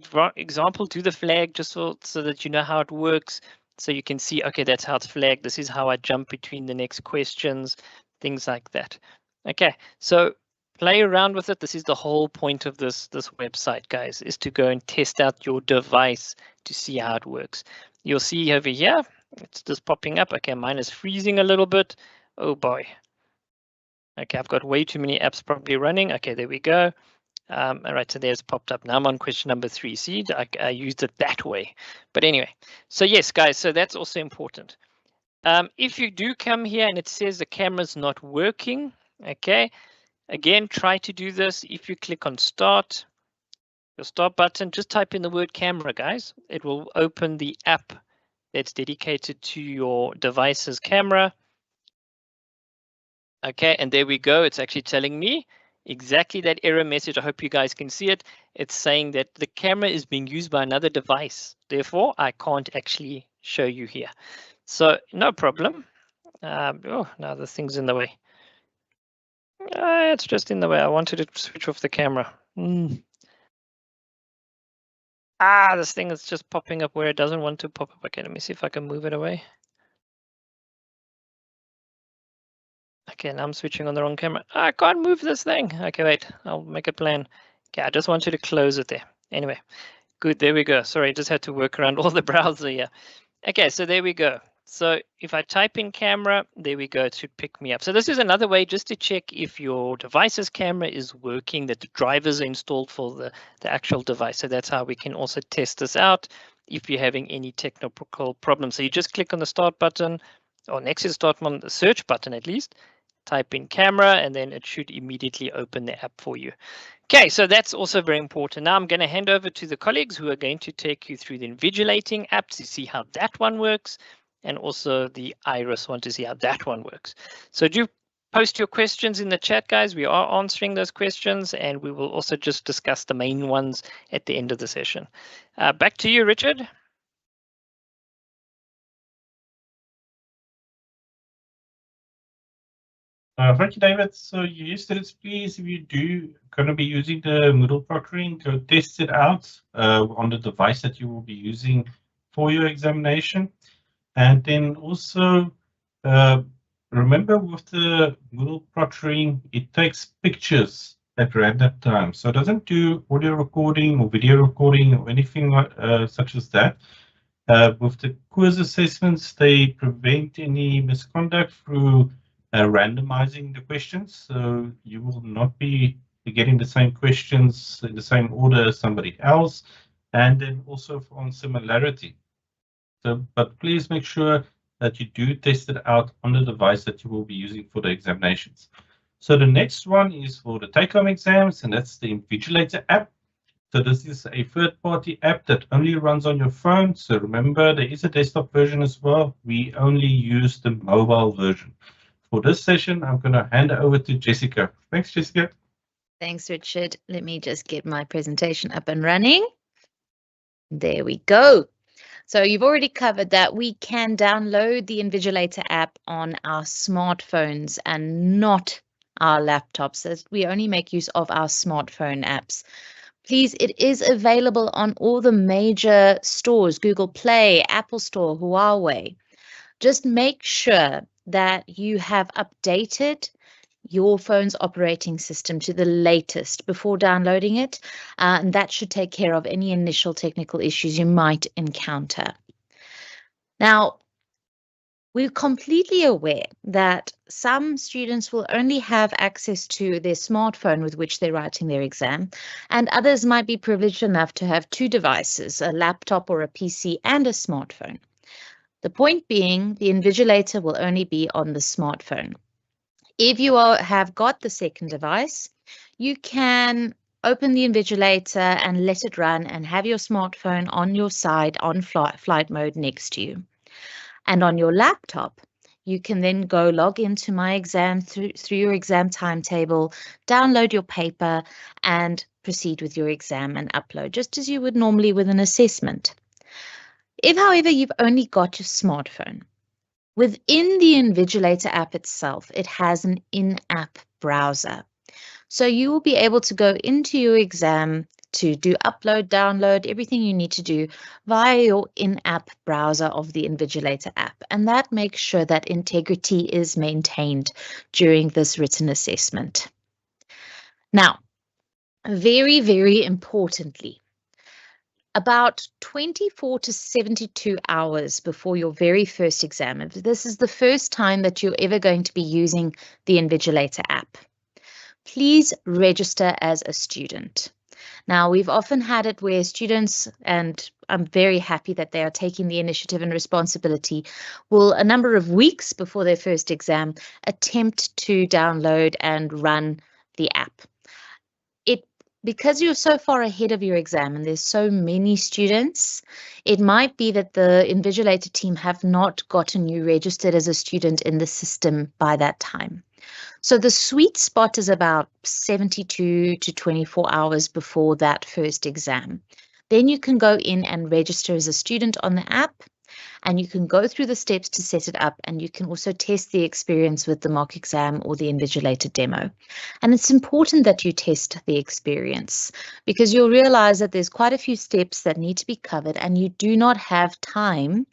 For example, do the flag just so that you know how it works. So you can see, okay, that's how it's flagged. This is how I jump between the next questions, things like that. Okay, so play around with it. This is the whole point of this website, guys, is to go and test out your device to see how it works. You'll see over here, it's just popping up. Okay, mine is freezing a little bit. Oh boy. Okay, I've got way too many apps probably running. Okay, there we go. All right, so there's popped up. Now I'm on question number 3. See, I used it that way. But anyway, so yes, guys, so that's also important. If you do come here and it says the camera's not working, okay, again, try to do this. If you click on start, your start button, just type in the word camera, guys. It will open the app that's dedicated to your device's camera. Okay, and there we go. It's actually telling me exactly that error message. I hope you guys can see it. It's saying that the camera is being used by another device. Therefore, I can't actually show you here. So no problem. Oh, now the thing's in the way. It's just in the way. I wanted to switch off the camera. This thing is just popping up where it doesn't want to pop up. Okay, let me see if I can move it away. Okay, now I'm switching on the wrong camera. I can't move this thing. Okay, wait, I'll make a plan. Okay, I just want you to close it there. Anyway, good, there we go. Sorry, I just had to work around all the browser here. Okay, so there we go. So if I type in camera, there we go, it should pick me up. So this is another way just to check if your device's camera is working, that the drivers are installed for the actual device. So that's how we can also test this out if you're having any technical problems. So you just click on the start button, or next to the start button, the search button at least, type in camera, and then it should immediately open the app for you. Okay, so that's also very important. Now I'm going to hand over to the colleagues who are going to take you through the invigilating app to see how that one works, and also the iris one to see how that one works. So do post your questions in the chat, guys. We are answering those questions, and we will also just discuss the main ones at the end of the session. Back to you, Richard. Thank you, David. So yes, please, if you do going to be using the Moodle Proctoring, go test it out on the device that you will be using for your examination. And then also remember with the Moodle Proctoring, it takes pictures at random time. So it doesn't do audio recording or video recording or anything such as that. With the quiz assessments, they prevent any misconduct through randomizing the questions, so you will not be getting the same questions in the same order as somebody else, and then also on similarity. So, but please make sure that you do test it out on the device that you will be using for the examinations. So the next one is for the take-home exams, and that's the Invigilator app. So this is a third-party app that only runs on your phone. So remember, there is a desktop version as well. We only use the mobile version. For this session, I'm going to hand over to Jessica. Thanks, Jessica. Thanks, Richard. Let me just get my presentation up and running. There we go. So you've already covered that we can download the Invigilator app on our smartphones and not our laptops. As we only make use of our smartphone apps. Please, it is available on all the major stores, Google Play, Apple Store, Huawei. Just make sure that you have updated your phone's operating system to the latest before downloading it, and that should take care of any initial technical issues you might encounter. Now, we're completely aware that some students will only have access to their smartphone with which they're writing their exam, and others might be privileged enough to have two devices, a laptop or a PC and a smartphone. The point being, the Invigilator will only be on the smartphone. If you have got the second device, you can open the Invigilator and let it run and have your smartphone on your side on flight mode next to you. And on your laptop, you can then go log into myExams through your exam timetable, download your paper and proceed with your exam and upload, just as you would normally with an assessment. If, however, you've only got your smartphone, within the Invigilator app itself, it has an in-app browser. So you will be able to go into your exam to do upload, download, everything you need to do via your in-app browser of the Invigilator app. And that makes sure that integrity is maintained during this written assessment. Now, very, very importantly, about 24 to 72 hours before your very first exam, if this is the first time that you're ever going to be using the Invigilator app, please register as a student. Now, we've often had it where students, and I'm very happy that they are taking the initiative and responsibility, will a number of weeks before their first exam attempt to download and run the app. Because you're so far ahead of your exam and there's so many students, it might be that the Invigilator team have not gotten you registered as a student in the system by that time. So the sweet spot is about 72 to 24 hours before that first exam. Then you can go in and register as a student on the app, and you can go through the steps to set it up, and you can also test the experience with the mock exam or the Invigilator demo. And it's important that you test the experience because you'll realize that there's quite a few steps that need to be covered, and you do not have time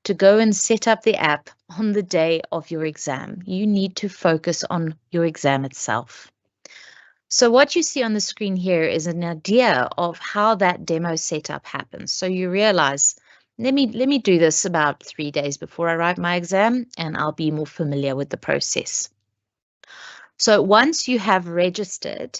to go and set up the app on the day of your exam. You need to focus on your exam itself. So what you see on the screen here is an idea of how that demo setup happens. So you realize, let me do this about 3 days before I write my exam, and I'll be more familiar with the process. So once you have registered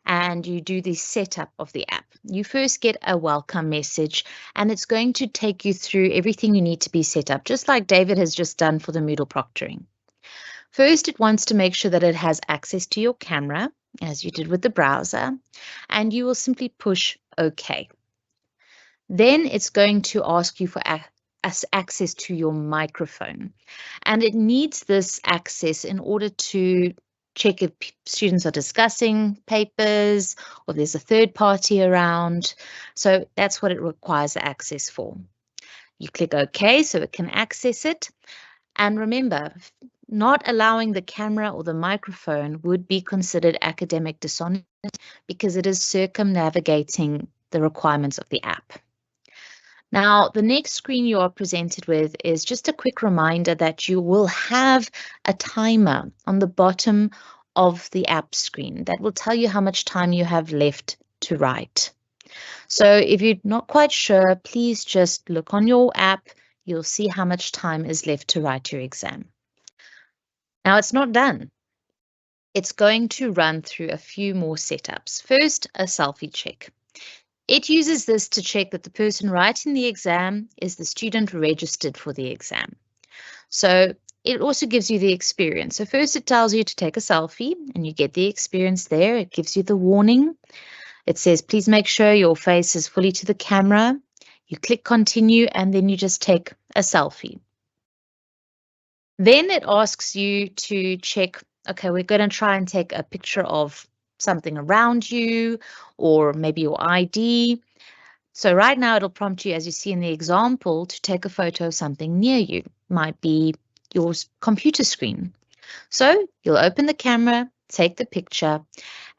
and you do the setup of the app, you first get a welcome message, and it's going to take you through everything you need to be set up, just like David has just done for the Moodle proctoring. First, it wants to make sure that it has access to your camera, as you did with the browser, and you will simply push OK. Then it's going to ask you for access to your microphone, and it needs this access in order to check if students are discussing papers or there's a third party around. So that's what it requires the access for. You click OK so it can access it. And remember, not allowing the camera or the microphone would be considered academic dishonesty because it is circumnavigating the requirements of the app. Now, the next screen you are presented with is just a quick reminder that you will have a timer on the bottom of the app screen that will tell you how much time you have left to write. So if you're not quite sure, please just look on your app. You'll see how much time is left to write your exam. Now, it's not done. It's going to run through a few more setups. First, a selfie check. It uses this to check that the person writing the exam is the student registered for the exam. So it also gives you the experience. So first it tells you to take a selfie and you get the experience there. It gives you the warning. It says, please make sure your face is fully to the camera. You click continue and then you just take a selfie. Then it asks you to check, okay, we're going to try and take a picture of something around you, or maybe your ID. So right now it'll prompt you, as you see in the example, to take a photo of something near you. Might be your computer screen. So you'll open the camera, take the picture,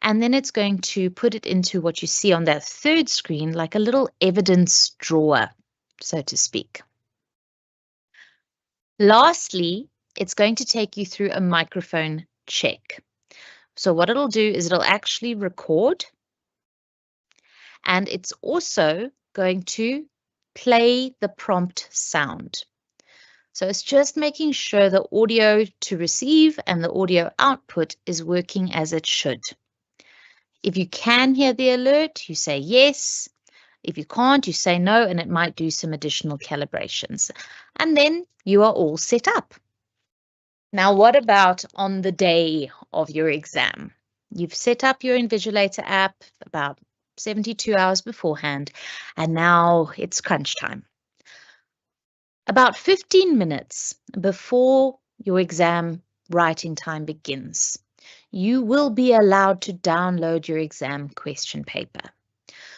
and then it's going to put it into what you see on that third screen, like a little evidence drawer, so to speak. Lastly, it's going to take you through a microphone check. So what it'll do is it'll actually record, and it's also going to play the prompt sound. So it's just making sure the audio to receive and the audio output is working as it should. If you can hear the alert, you say yes. If you can't, you say no, and it might do some additional calibrations. And then you are all set up. Now, what about on the day of your exam? You've set up your Invigilator app about 72 hours beforehand, and now it's crunch time. About 15 minutes before your exam writing time begins, you will be allowed to download your exam question paper.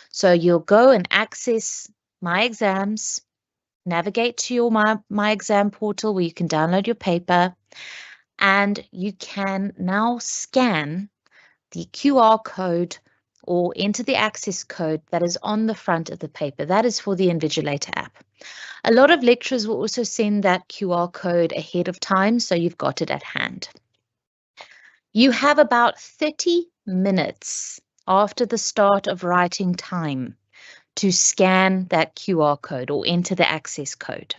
So you'll go and access myExams, navigate to your myExam portal where you can download your paper, and you can now scan the QR code or enter the access code that is on the front of the paper. That is for the Invigilator app. A lot of lecturers will also send that QR code ahead of time, so you've got it at hand. You have about 30 minutes after the start of writing time to scan that QR code or enter the access code.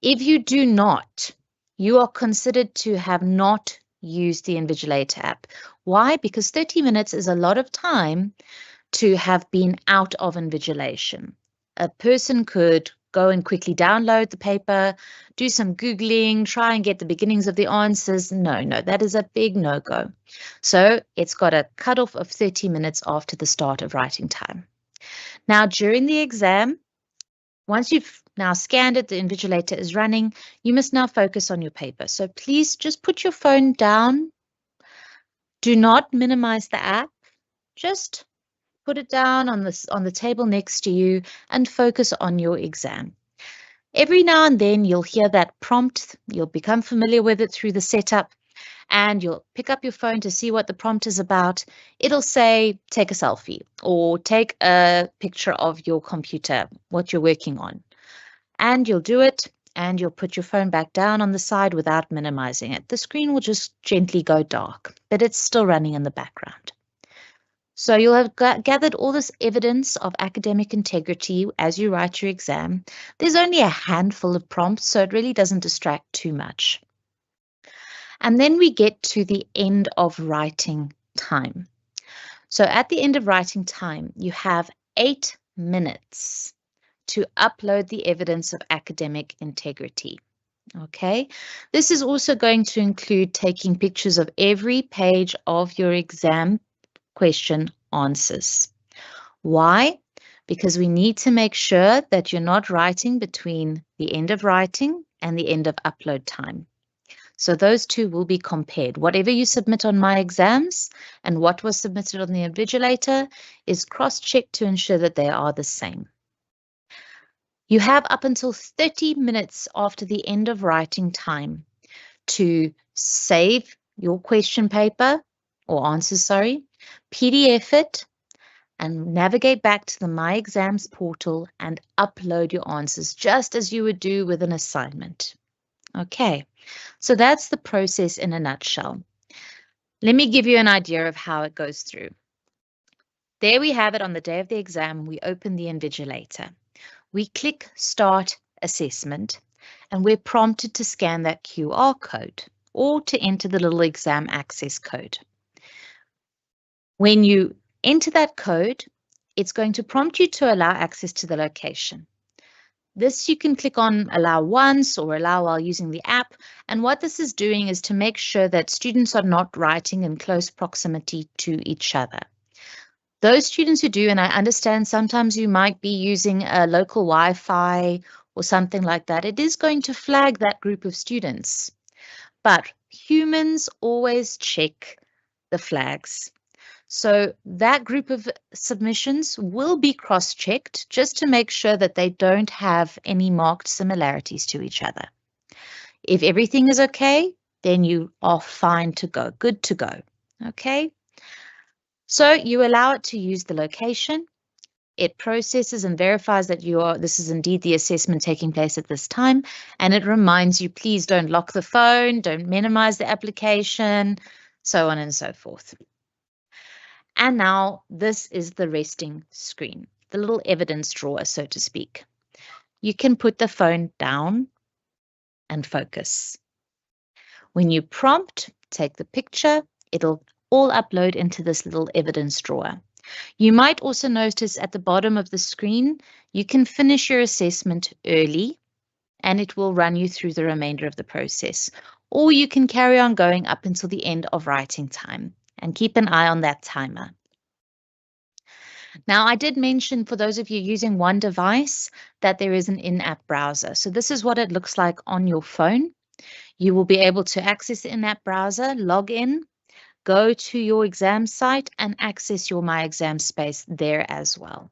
If you do not, you are considered to have not used the Invigilator app. Why? Because 30 minutes is a lot of time to have been out of invigilation. A person could go and quickly download the paper, do some Googling, try and get the beginnings of the answers. No, that is a big no-go. So it's got a cutoff of 30 minutes after the start of writing time. Now, during the exam, once you've now scanned it, the Invigilator is running, you must now focus on your paper. So please just put your phone down. Do not minimize the app. Just put it down on the table next to you and focus on your exam. Every now and then you'll hear that prompt. You'll become familiar with it through the setup, and you'll pick up your phone to see what the prompt is about. It'll say, take a selfie or take a picture of your computer, what you're working on. And you'll do it, and you'll put your phone back down on the side without minimizing it. The screen will just gently go dark, but it's still running in the background. So you'll have gathered all this evidence of academic integrity as you write your exam. There's only a handful of prompts, so it really doesn't distract too much. And then we get to the end of writing time. So at the end of writing time, you have 8 minutes to upload the evidence of academic integrity. Okay, this is also going to include taking pictures of every page of your exam question answers. Why? Because we need to make sure that you're not writing between the end of writing and the end of upload time. So those two will be compared. Whatever you submit on myExams and what was submitted on the Invigilator is cross-checked to ensure that they are the same. You have up until 30 minutes after the end of writing time to save your question paper or answers, PDF it, and navigate back to the myExams portal and upload your answers just as you would do with an assignment. Okay, so that's the process in a nutshell. Let me give you an idea of how it goes through. There we have it. On the day of the exam, we open the Invigilator. We click Start Assessment, and we're prompted to scan that QR code or to enter the little exam access code. When you enter that code, it's going to prompt you to allow access to the location. This you can click on allow once or allow while using the app. And what this is doing is to make sure that students are not writing in close proximity to each other. Those students who do, and I understand sometimes you might be using a local Wi-Fi or something like that, it is going to flag that group of students. But humans always check the flags. So that group of submissions will be cross-checked just to make sure that they don't have any marked similarities to each other. If everything is okay, then you are fine to go, good to go. Okay. So you allow it to use the location. It processes and verifies that this is indeed the assessment taking place at this time. And it reminds you, please don't lock the phone, don't minimize the application, so on and so forth. And now this is the resting screen, the little evidence drawer, so to speak. You can put the phone down and focus. When you prompt, take the picture, it'll all upload into this little evidence drawer. You might also notice at the bottom of the screen, you can finish your assessment early and it will run you through the remainder of the process. Or you can carry on going up until the end of writing time and keep an eye on that timer. Now, I did mention for those of you using one device that there is an in-app browser. So this is what it looks like on your phone. You will be able to access the in-app browser, log in, go to your exam site and access your myExams space there as well.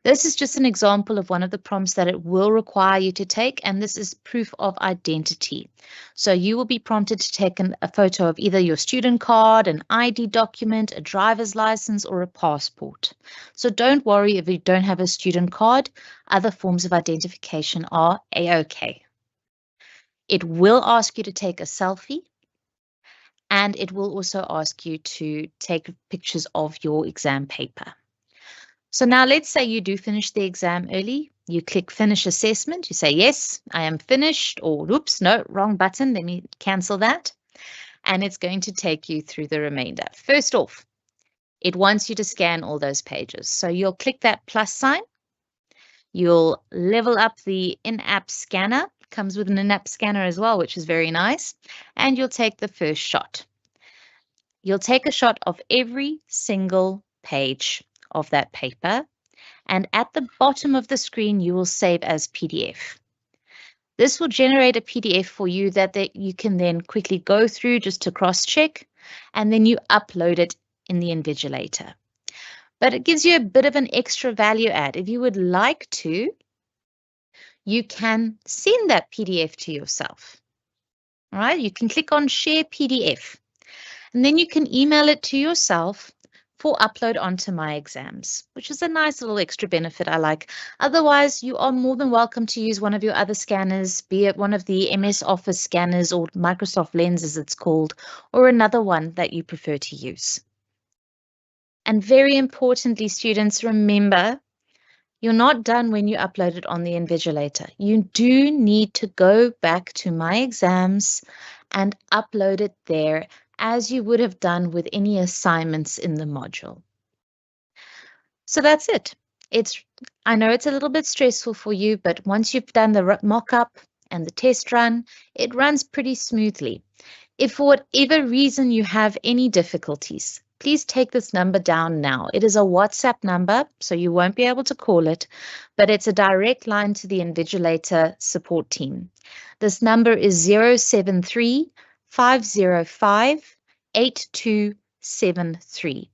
This is just an example of one of the prompts that it will require you to take, and this is proof of identity. So you will be prompted to take a photo of either your student card, an ID document, a driver's license, or a passport. So don't worry if you don't have a student card, other forms of identification are a-okay. It will ask you to take a selfie, and it will also ask you to take pictures of your exam paper. So now let's say you do finish the exam early. You click finish assessment. You say, yes, I am finished, or oops, no, wrong button. Let me cancel that. And it's going to take you through the remainder. First off, it wants you to scan all those pages. So you'll click that plus sign. You'll level up the in-app scanner. It comes with an in-app scanner as well, which is very nice. And you'll take the first shot. You'll take a shot of every single page of that paper, and at the bottom of the screen you will save as PDF. This will generate a PDF for you that you can then quickly go through just to cross-check, and then you upload it in the Invigilator. But it gives you a bit of an extra value add. If you would like to, you can send that PDF to yourself. All right, you can click on Share PDF, and then you can email it to yourself for upload onto myExams, which is a nice little extra benefit I like. Otherwise, you are more than welcome to use one of your other scanners, be it one of the MS Office scanners or Microsoft Lens as it's called, or another one that you prefer to use. And very importantly, students, remember, you're not done when you upload it on the Invigilator. You do need to go back to myExams and upload it there as you would have done with any assignments in the module. So that's it. I know it's a little bit stressful for you, but once you've done the mock-up and the test run, it runs pretty smoothly. If for whatever reason you have any difficulties, please take this number down now. It is a WhatsApp number, so you won't be able to call it, but it's a direct line to the Invigilator support team. This number is 073 505 8273.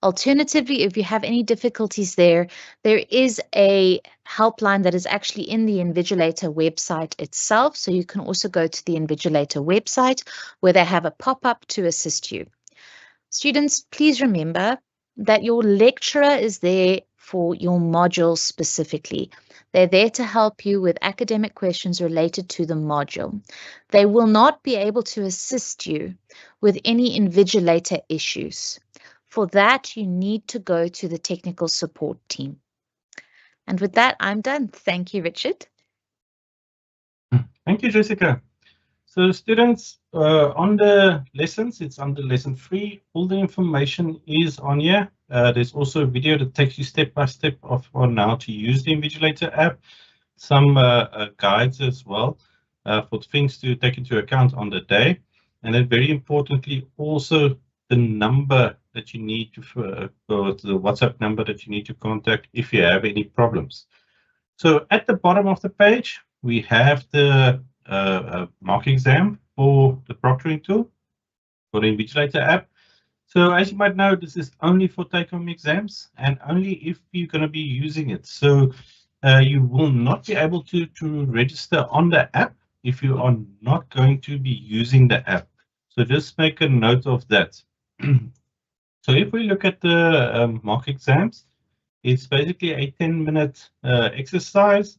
Alternatively, if you have any difficulties there is a helpline that is actually in the Invigilator website itself. So you can also go to the Invigilator website where they have a pop-up to assist you. Students, please remember that your lecturer is there for your module specifically. They're there to help you with academic questions related to the module. They will not be able to assist you with any Invigilator issues. For that, you need to go to the technical support team. And with that, I'm done. Thank you, Richard. Thank you, Jessica. So students, on the lessons, it's under lesson 3. All the information is on here. There's also a video that takes you step by step on how to use the Invigilator app. Some guides as well for things to take into account on the day. And then very importantly, also the number that you need to, the WhatsApp number that you need to contact if you have any problems. So at the bottom of the page, we have the mock exam for the proctoring tool for the Invigilator app. So as you might know, this is only for take-home exams and only if you're going to be using it. So you will not be able to register on the app if you are not going to be using the app. So just make a note of that. So if we look at the mock exams, it's basically a 10-minute exercise.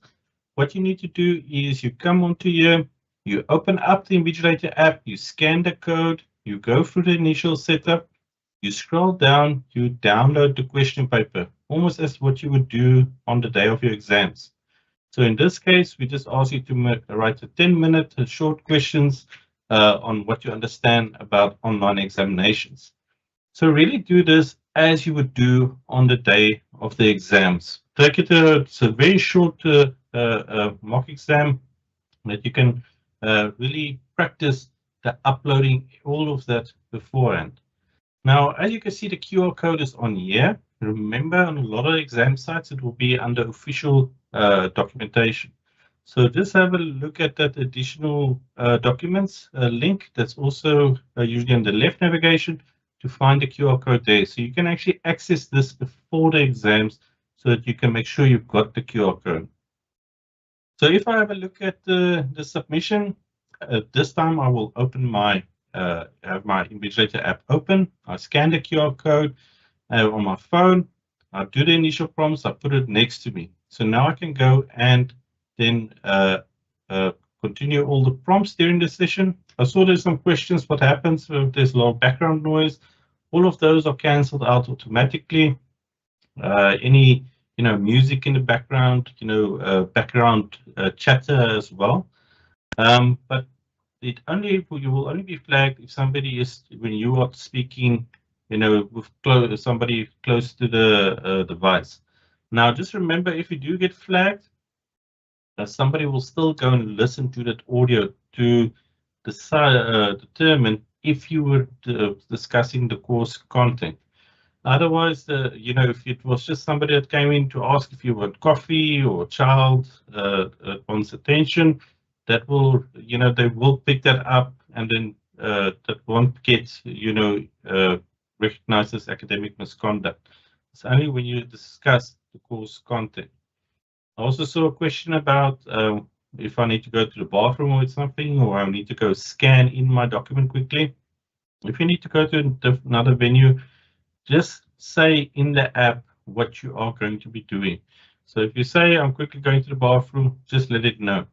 What you need to do is you come onto here, you open up the Invigilator app, you scan the code, you go through the initial setup, you scroll down, you download the question paper, almost as what you would do on the day of your exams. So in this case, we just ask you to write a 10-minute short questions on what you understand about online examinations. So really do this as you would do on the day of the exams. Take it it's a very short mock exam that you can really practice the uploading all of that beforehand. Now, as you can see, the QR code is on here. Remember, on a lot of exam sites, it will be under official documentation. So just have a look at that additional documents link that's also usually on the left navigation to find the QR code there. So you can actually access this before the exams so that you can make sure you've got the QR code. So if I have a look at the submission, this time I will open my have my Invigilator app open. I scan the QR code on my phone. I do the initial prompts. I put it next to me. So now I can go and then continue all the prompts during the session. I saw there's some questions. What happens if there's a lot of background noise? All of those are cancelled out automatically. Any music in the background, background chatter as well. But you will only be flagged if somebody is when you are speaking, with somebody close to the device. Now, just remember, if you do get flagged, somebody will still go and listen to that audio to determine if you were discussing the course content. Otherwise, if it was just somebody that came in to ask if you want coffee or child wants attention, that will, they will pick that up, and then that won't get, recognized as academic misconduct. It's only when you discuss the course content. I also saw a question about if I need to go to the bathroom or something, or I need to go scan in my document quickly. If you need to go to another venue, just say in the app what you are going to be doing. So if you say, I'm quickly going to the bathroom, just let it know.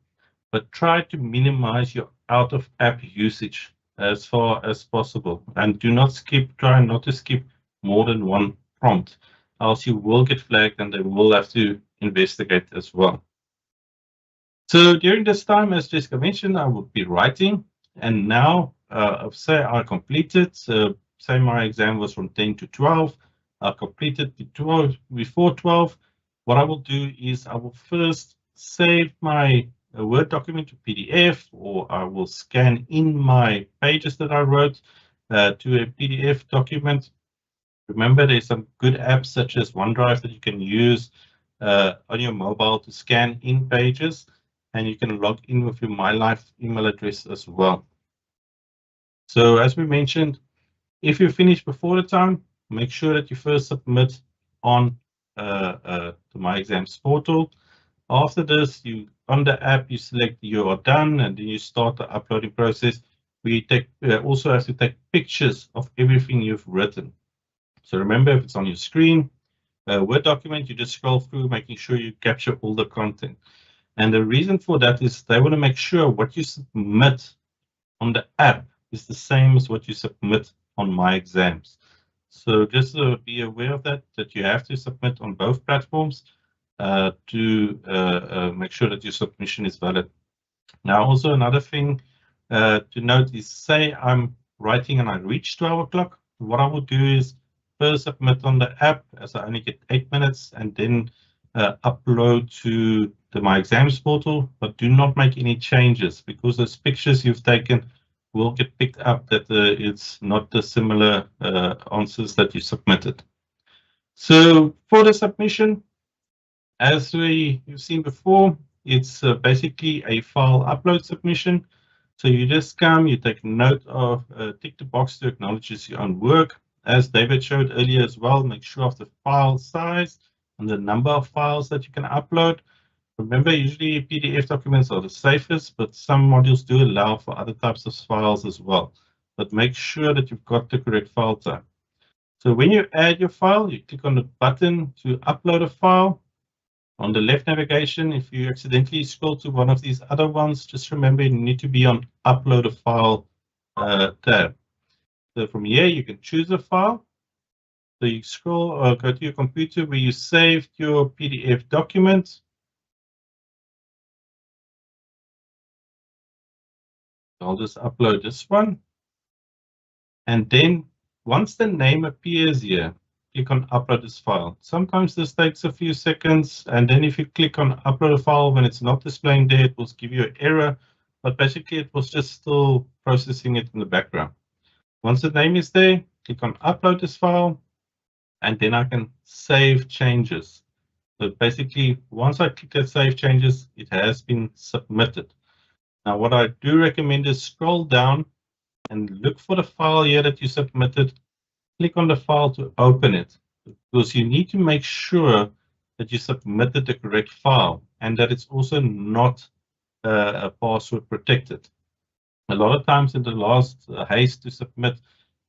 But try to minimize your out-of-app usage as far as possible. And do not try not to skip more than one prompt, else you will get flagged and they will have to investigate as well. So during this time, as Jessica mentioned, I will be writing. And now, say I completed, say my exam was from 10 to 12. I completed before 12. What I will do is I will first save my Word document to PDF, or I will scan in my pages that I wrote to a PDF document. Remember, there's some good apps such as OneDrive that you can use on your mobile to scan in pages, and you can log in with your MyLife email address as well. So as we mentioned, if you finish before the time, make sure that you first submit on the myExams portal. After this, on the app, you select you are done, and then you start the uploading process. We also have to take pictures of everything you've written. So remember, if it's on your screen, Word document, you just scroll through, making sure you capture all the content. And the reason for that is they want to make sure what you submit on the app is the same as what you submit on myExams. So just be aware of that you have to submit on both platforms to make sure that your submission is valid. Now, also another thing to note is, say I'm writing and I reach 12 o'clock, what I will do is first submit on the app, as I only get 8 minutes, and then upload to the myExams portal, but do not make any changes, because those pictures you've taken will get picked up that it's not the similar answers that you submitted. So for the submission, as you've seen before, it's basically a file upload submission. So you just come, you take note of, tick the box to acknowledge it's your own work. as David showed earlier as well, make sure of the file size and the number of files that you can upload. Remember, usually PDF documents are the safest, but some modules do allow for other types of files as well. But make sure that you've got the correct file type. So when you add your file, you click on the button to upload a file. On the left navigation, if you accidentally scroll to one of these other ones, just remember you need to be on Upload a File tab. So from here, you can choose a file. So you scroll or go to your computer where you saved your PDF document. I'll just upload this one. And then once the name appears here, click on Upload this file. Sometimes this takes a few seconds, and then if you click on Upload a file when it's not displaying there, it will give you an error, but basically it was just still processing it in the background. Once the name is there, click on Upload this file, and then I can save changes. So basically, once I click that Save Changes, it has been submitted. Now, what I do recommend is scroll down and look for the file here that you submitted. Click on the file to open it, because you need to make sure that you submitted the correct file and that it's also not a password protected. A lot of times in the last haste to submit,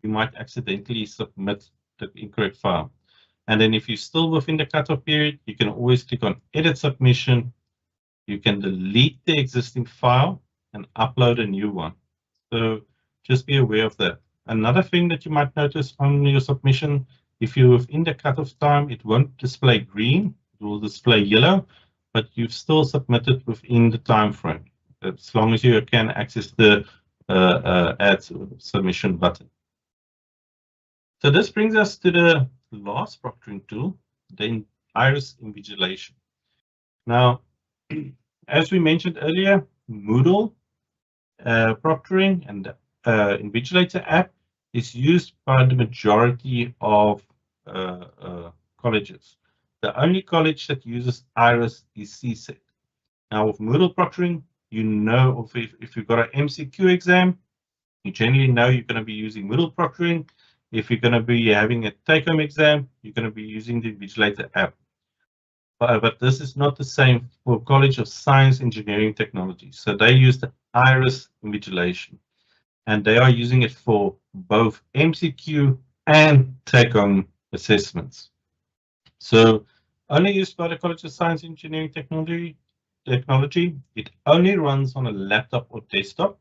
you might accidentally submit the incorrect file. And then if you're still within the cutoff period, you can always click on Edit Submission. You can delete the existing file and upload a new one. So just be aware of that. Another thing that you might notice on your submission, if you're within the cutoff time, it won't display green, it will display yellow, but you've still submitted within the time frame, as long as you can access the Add Submission button. So this brings us to the last proctoring tool, the Iris Invigilation. Now, as we mentioned earlier, Moodle Proctoring and the Invigilator app is used by the majority of colleges. The only college that uses Iris is CSET. Now, with Moodle Proctoring, you know if you've got an MCQ exam, you generally know you're going to be using Moodle Proctoring. If you're going to be having a take-home exam, you're going to be using the Invigilator app. But this is not the same for College of Science, Engineering, Technology. So they use the Iris Invigilation, and they are using it for both MCQ and take-home assessments. So only used by the College of Science, Engineering, Technology. It only runs on a laptop or desktop.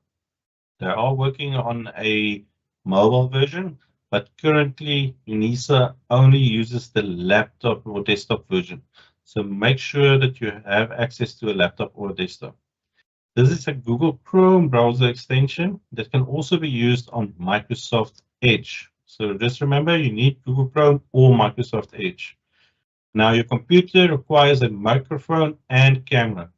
They are working on a mobile version, but currently UNISA only uses the laptop or desktop version. So make sure that you have access to a laptop or a desktop. This is a Google Chrome browser extension that can also be used on Microsoft Edge. So just remember, you need Google Chrome or Microsoft Edge. Now, your computer requires a microphone and camera.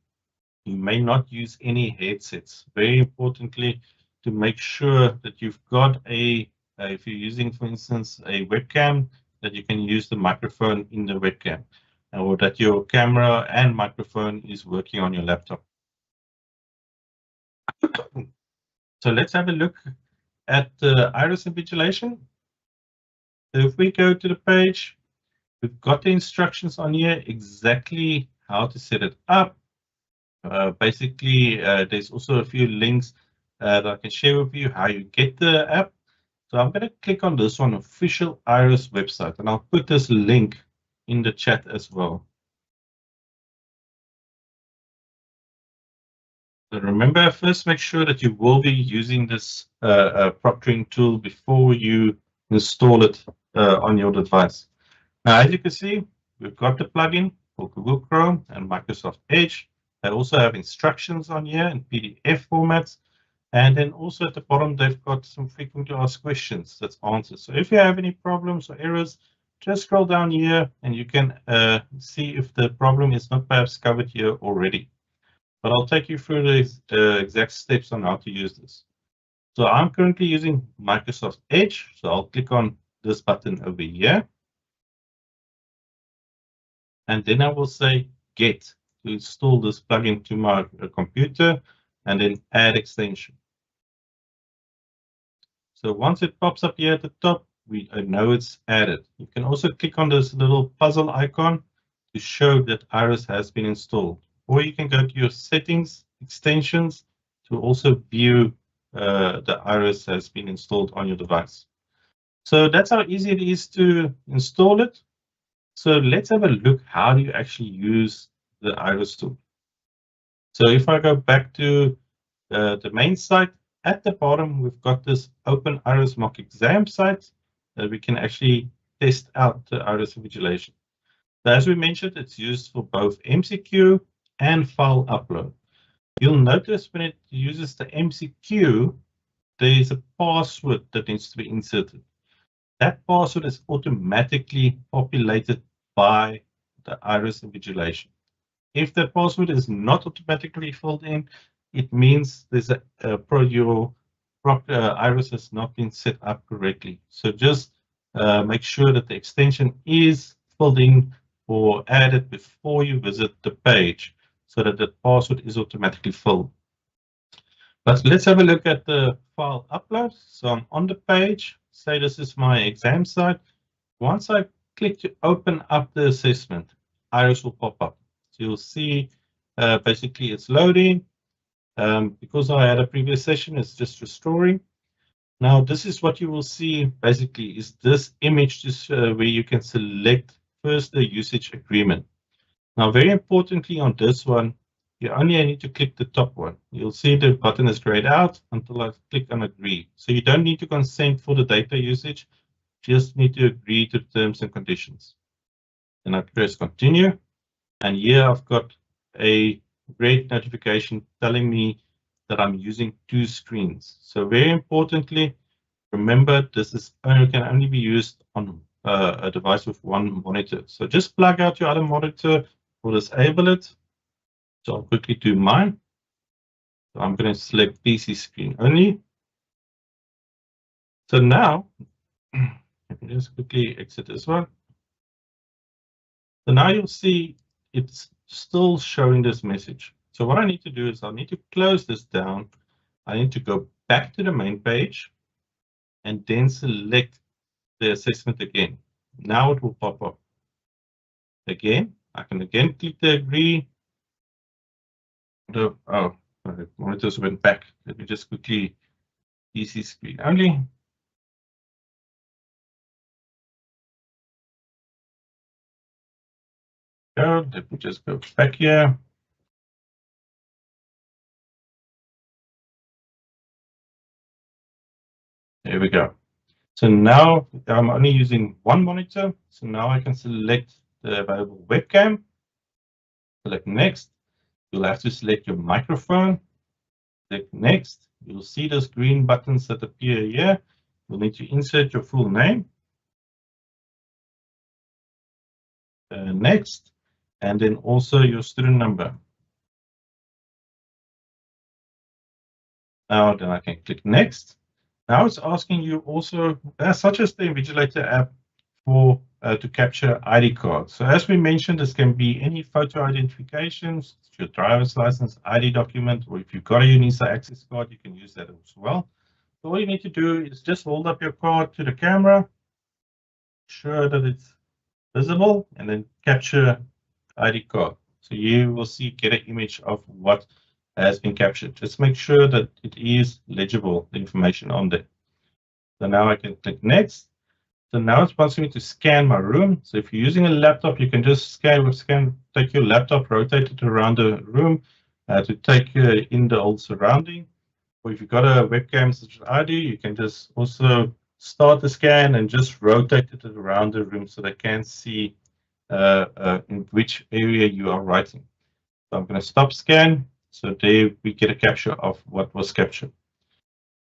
You may not use any headsets. Very importantly, to make sure that you've got if you're using, for instance, a webcam, that you can use the microphone in the webcam, or that your camera and microphone is working on your laptop. So let's have a look at the Iris Invigilation. So if we go to the page, we've got the instructions on here, exactly how to set it up. Basically, there's also a few links that I can share with you how you get the app. So I'm going to click on this one, official Iris website, and I'll put this link in the chat as well. So remember, first make sure that you will be using this proctoring tool before you install it on your device. Now, as you can see, we've got the plugin for Google Chrome and Microsoft Edge. They also have instructions on here in PDF formats. And then also at the bottom, they've got some frequently asked questions that's answered. So if you have any problems or errors, just scroll down here and you can see if the problem is not perhaps covered here already. But I'll take you through the exact steps on how to use this. So I'm currently using Microsoft Edge. So I'll click on this button over here. And then I will say Get to install this plugin to my computer, and then Add Extension. So once it pops up here at the top, I know it's added. You can also click on this little puzzle icon to show that Iris has been installed. Or you can go to your settings, extensions, to also view the Iris has been installed on your device. So that's how easy it is to install it. So let's have a look. How do you actually use the Iris tool? So if I go back to the main site, at the bottom, we've got this Open Iris mock exam site that we can actually test out the Iris invigilation. So as we mentioned, it's used for both MCQ and file upload. You'll notice when it uses the MCQ, there is a password that needs to be inserted. That password is automatically populated by the Iris invigilation. If the password is not automatically filled in, it means there's your Iris has not been set up correctly. So just make sure that the extension is filled in or added before you visit the page so that the password is automatically filled. But let's have a look at the file upload. So I'm on the page, say this is my exam site. Once I click to open up the assessment, Iris will pop up. So you'll see basically it's loading. Because I had a previous session, it's just restoring. Now, this is what you will see basically is this image where you can select first the usage agreement. Now, very importantly on this one, you only need to click the top one. You'll see the button is grayed out until I click on agree. So you don't need to consent for the data usage, just need to agree to the terms and conditions. Then I press continue. And here I've got a red notification telling me that I'm using 2 screens. So very importantly, remember this can only be used on a device with 1 monitor. So just plug out your other monitor or disable it. So I'll quickly do mine. So I'm going to select PC screen only. So now, let me just quickly exit this one. So now you'll see it's still showing this message. So what I need to do is I need to close this down. I need to go back to the main page and then select the assessment again. Now it will pop up. Again, I can again click the agree. The monitors went back. Let me just quickly PC screen only. Let me just go back here. There we go. So now I'm only using 1 monitor. So now I can select the available webcam. Select next. You'll have to select your microphone. Click next. You'll see those green buttons that appear here. You'll need to insert your full name. Next. And then also your student number. Now then I can click next. Now it's asking you also, such as the Invigilator app, for to capture ID cards. So as we mentioned, this can be any photo identifications, your driver's license, ID document, or if you've got a UNISA access card, you can use that as well. So all you need to do is just hold up your card to the camera, ensure that it's visible, and then capture ID card. So you will see, get an image of what has been captured. Just make sure that it is legible, the information on there. So now I can click next. So now it's asking me to scan my room. So if you're using a laptop, you can just take your laptop, rotate it around the room to take in the old surrounding. Or if you've got a webcam such as I do, you can just also start the scan and just rotate it around the room so they can see in which area you are writing. So I'm going to stop scan. So there we get a capture of what was captured.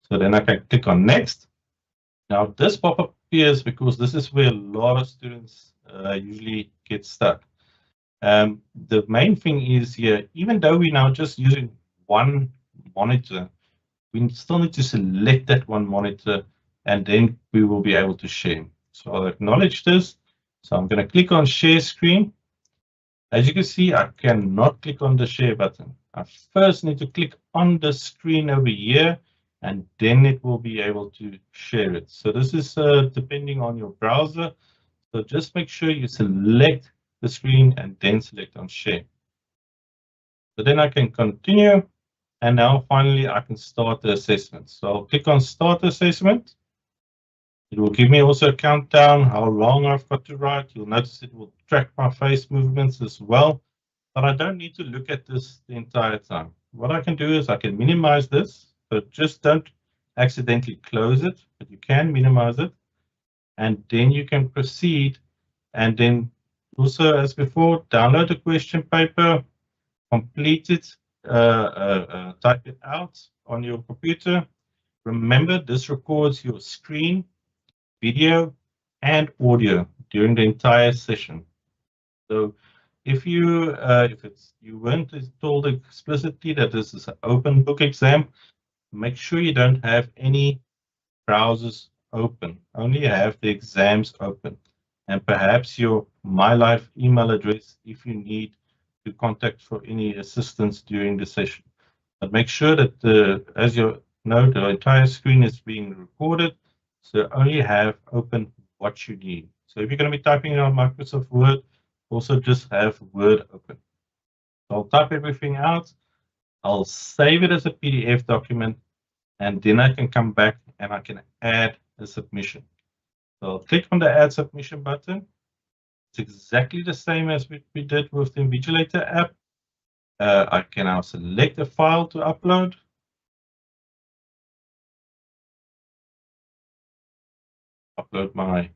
So then I can click on next. Now this pop-up appears because this is where a lot of students usually get stuck. The main thing is here, even though we're now just using 1 monitor, we still need to select that 1 monitor and then we will be able to share. So I'll acknowledge this. So I'm going to click on share screen. As you can see, I cannot click on the share button. I first need to click on the screen over here and then it will be able to share it. So this is depending on your browser. So just make sure you select the screen and then select on share. So then I can continue, and now finally I can start the assessment. So I'll click on start assessment. It will give me also a countdown, how long I've got to write. You'll notice it will track my face movements as well, but I don't need to look at this the entire time. What I can do is I can minimize this, so just don't accidentally close it, but you can minimize it, and then you can proceed, and then also as before, download the question paper, complete it, type it out on your computer. Remember, this records your screen, video, and audio during the entire session. So if you weren't told explicitly that this is an open book exam, make sure you don't have any browsers open. Only have the exams open, and perhaps your MyLife email address if you need to contact for any assistance during the session. But make sure that as you know, the entire screen is being recorded, so only have open what you need. So if you're going to be typing on Microsoft Word, also just have Word open. So I'll type everything out, I'll save it as a PDF document, and then I can come back and I can add a submission. So I'll click on the add submission button. It's exactly the same as we did with the Invigilator app. I can now select a file to upload. Upload my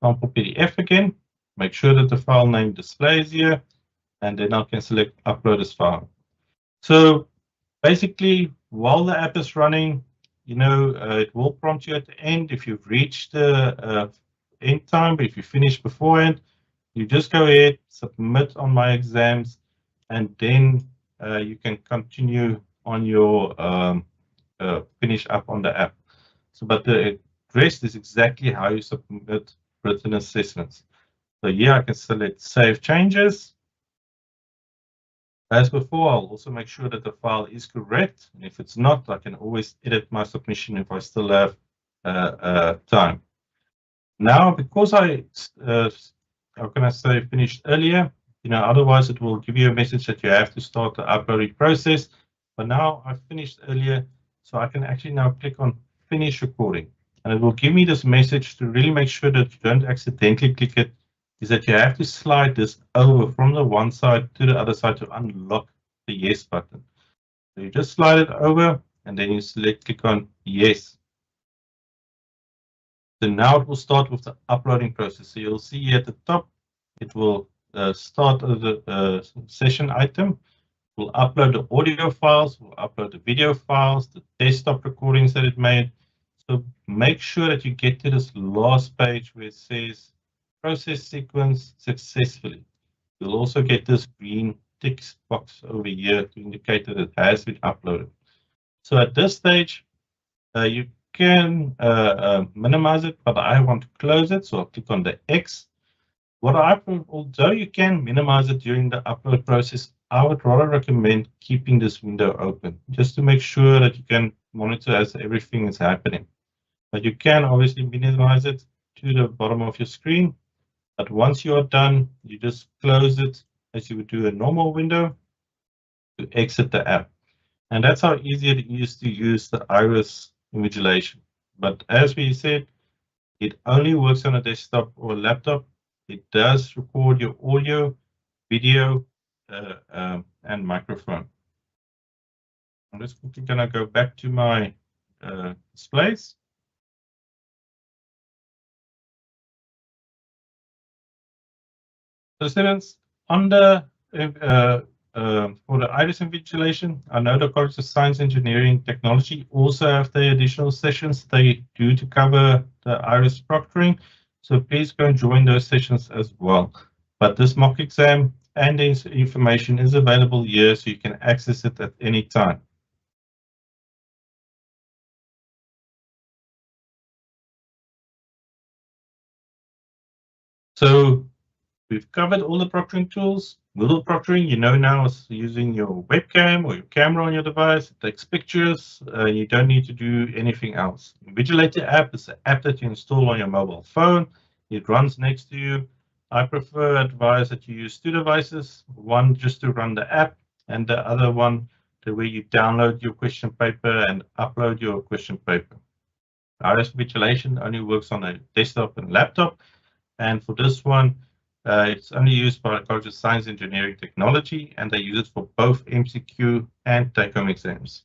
sample PDF again. Make sure that the file name displays here, and then I can select upload as file. So basically, while the app is running, it will prompt you at the end if you've reached the end time. But if you finish beforehand, you just go ahead, submit on myExams, and then you can continue on your finish up on the app. So, but the rest is exactly how you submit written assessments. So here I can select Save Changes. As before, I'll also make sure that the file is correct. And if it's not, I can always edit my submission if I still have time. Now, because how can I say, finished earlier, otherwise it will give you a message that you have to start the uploading process. But now I've finished earlier, so I can actually now click on Finish Recording. And it will give me this message to really make sure that you don't accidentally click it, is that you have to slide this over from the one side to the other side to unlock the Yes button. So you just slide it over, and then you click on Yes. So now it will start with the uploading process. So you'll see here at the top, it will start the session item. We'll upload the audio files, we'll upload the video files, the desktop recordings that it made. So make sure that you get to this last page where it says process sequence successfully. You'll also get this green tick box over here to indicate that it has been uploaded. So at this stage, you can minimize it, but I want to close it, so I'll click on the X. Although you can minimize it during the upload process, I would rather recommend keeping this window open, just to make sure that you can monitor as everything is happening. But you can obviously minimize it to the bottom of your screen. But once you are done, you just close it as you would do a normal window to exit the app. And that's how easy it is to use the iris invigilation. But as we said, it only works on a desktop or a laptop. It does record your audio, video, and microphone. I'm just quickly going to go back to my displays. So students, on the for the iris invigilation, I know the College of Science, Engineering, Technology also have the additional sessions they do to cover the iris proctoring. So please go and join those sessions as well. But this mock exam and this information is available here, so you can access it at any time. So We've covered all the proctoring tools. Moodle proctoring, you know now, is using your webcam or your camera on your device. It takes pictures. You don't need to do anything else. Invigilator app is an app that you install on your mobile phone. It runs next to you. I advise that you use two devices, one just to run the app and the other one the way you download your question paper and upload your question paper. Iris Invigilation only works on a desktop and laptop. And for this one, it's only used by the College of Science, Engineering, Technology, and they use it for both MCQ and take-home exams.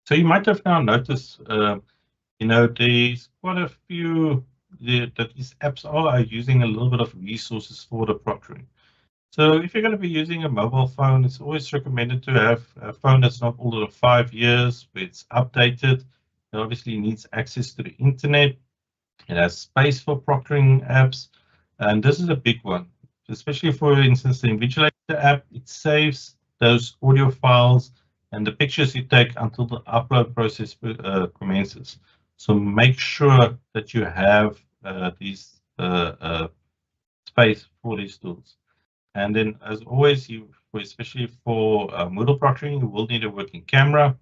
So you might have now noticed, there's quite a few that these apps are using a little bit of resources for the proctoring. So if you're going to be using a mobile phone, it's always recommended to have a phone that's not older than 5 years, where it's updated. It obviously needs access to the internet. It has space for proctoring apps, and this is a big one, especially for instance, the Invigilator app. It saves those audio files and the pictures you take until the upload process commences. So make sure that you have these space for these tools. And then, as always, especially for Moodle proctoring, you will need a working camera,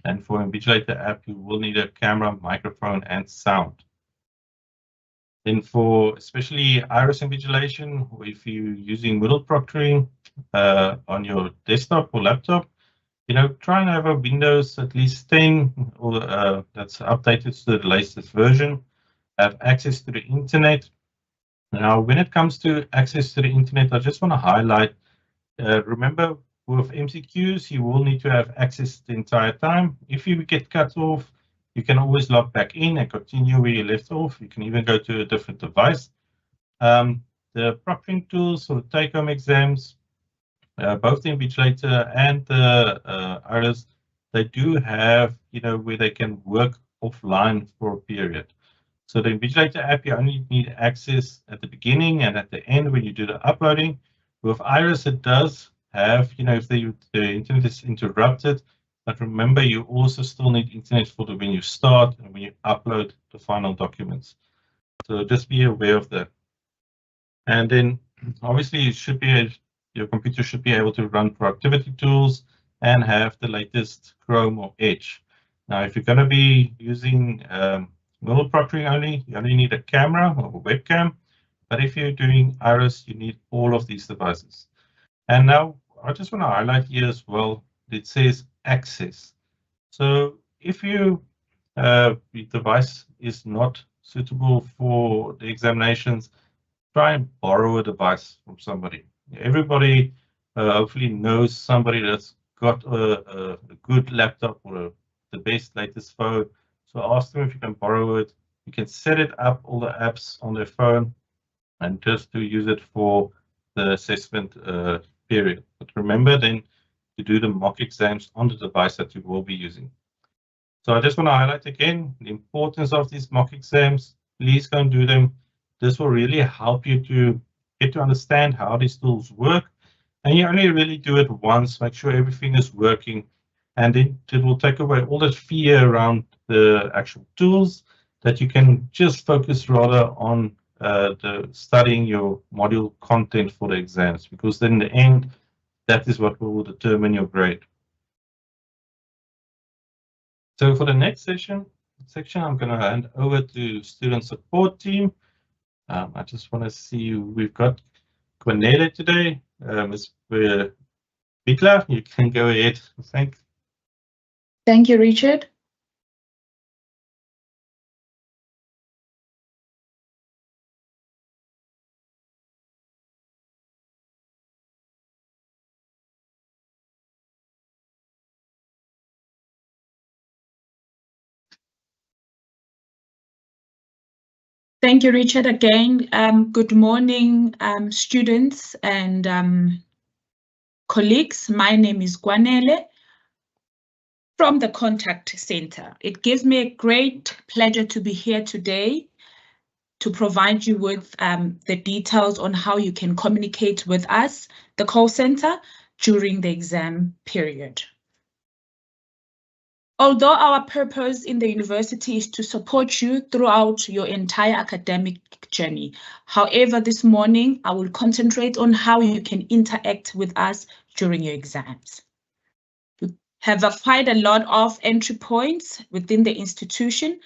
and for Invigilator app, you will need a camera, microphone, and sound. Then for especially iris invigilation, if you're using Moodle proctoring on your desktop or laptop, try and have a Windows at least 10 or that's updated to the latest version, have access to the internet. Now, when it comes to access to the internet, I just want to highlight, remember with MCQs, you will need to have access the entire time. If you get cut off, you can always log back in and continue where you left off. You can even go to a different device. The proctoring tools for the take-home exams, both the Invigilator and the Iris, they do have, where they can work offline for a period. So the Invigilator app, you only need access at the beginning and at the end when you do the uploading. With Iris, it does have, if the internet is interrupted, but remember, you also still need internet for when you start and when you upload the final documents. So just be aware of that. And then obviously your computer should be able to run productivity tools and have the latest Chrome or Edge. Now, if you're going to be using Moodle proctoring only, you only need a camera or a webcam. But if you're doing Iris, you need all of these devices. And now I just want to highlight here as well, it says access. So if your device is not suitable for the examinations, try and borrow a device from somebody. Everybody hopefully knows somebody that's got a good laptop or the best latest phone. So ask them if you can borrow it. You can set it up, all the apps on their phone, and just to use it for the assessment period. But remember then to do the mock exams on the device that you will be using. So I just want to highlight again the importance of these mock exams. Please go and do them. This will really help you to get to understand how these tools work. And you only really do it once, make sure everything is working. And then it will take away all that fear around the actual tools, that you can just focus rather on the studying your module content for the exams, because then in the end, that is what will determine your grade. So for the next section, I'm going to hand over to student support team. I just want to see we've got Cornelia today. Ms. Bitler, you can go ahead. Thank you, Richard. Thank you, Richard, again. Good morning, students and colleagues. My name is Gwanele from the Contact Center. It gives me a great pleasure to be here today to provide you with the details on how you can communicate with us, the call center, during the exam period. Although our purpose in the university is to support you throughout your entire academic journey, however, this morning I will concentrate on how you can interact with us during your exams. We have quite a lot of entry points within the institution.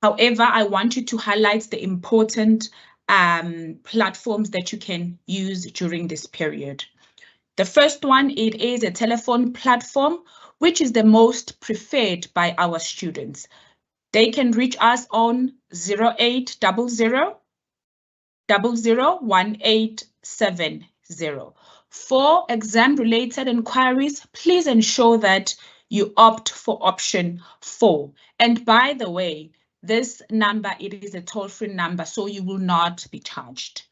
However, I want you to highlight the important platforms that you can use during this period. The first one, it is a telephone platform, which is the most preferred by our students. They can reach us on 0800 001870. For exam-related inquiries, please ensure that you opt for option 4. And by the way, this number, it is a toll-free number, so you will not be charged.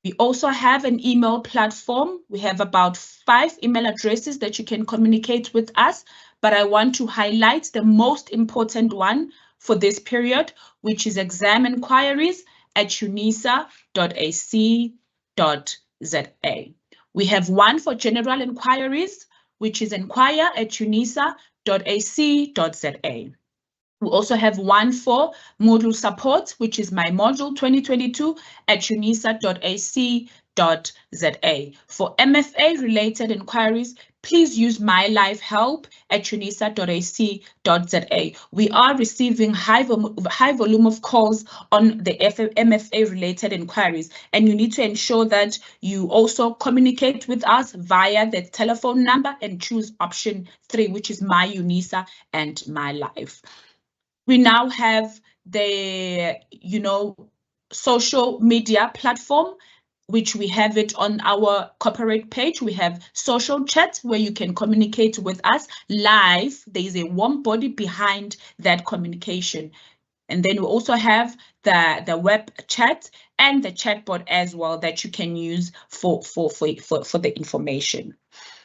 We also have an email platform. We have about 5 email addresses that you can communicate with us, but I want to highlight the most important one for this period, which is exam inquiries at unisa.ac.za. We have one for general inquiries, which is inquire@unisa.ac.za. We also have one for Moodle support, which is my module 2022 at unisa.ac.za. For MFA related inquiries, please use my live help at unisa.ac.za. We are receiving high volume of calls on the MFA related inquiries, and you need to ensure that you also communicate with us via the telephone number and choose option 3, which is my UNISA and my live. We now have the, social media platform, which we have it on our corporate page. We have social chat where you can communicate with us live. There is a warm body behind that communication. And then we also have the web chat and the chatbot as well that you can use for the information.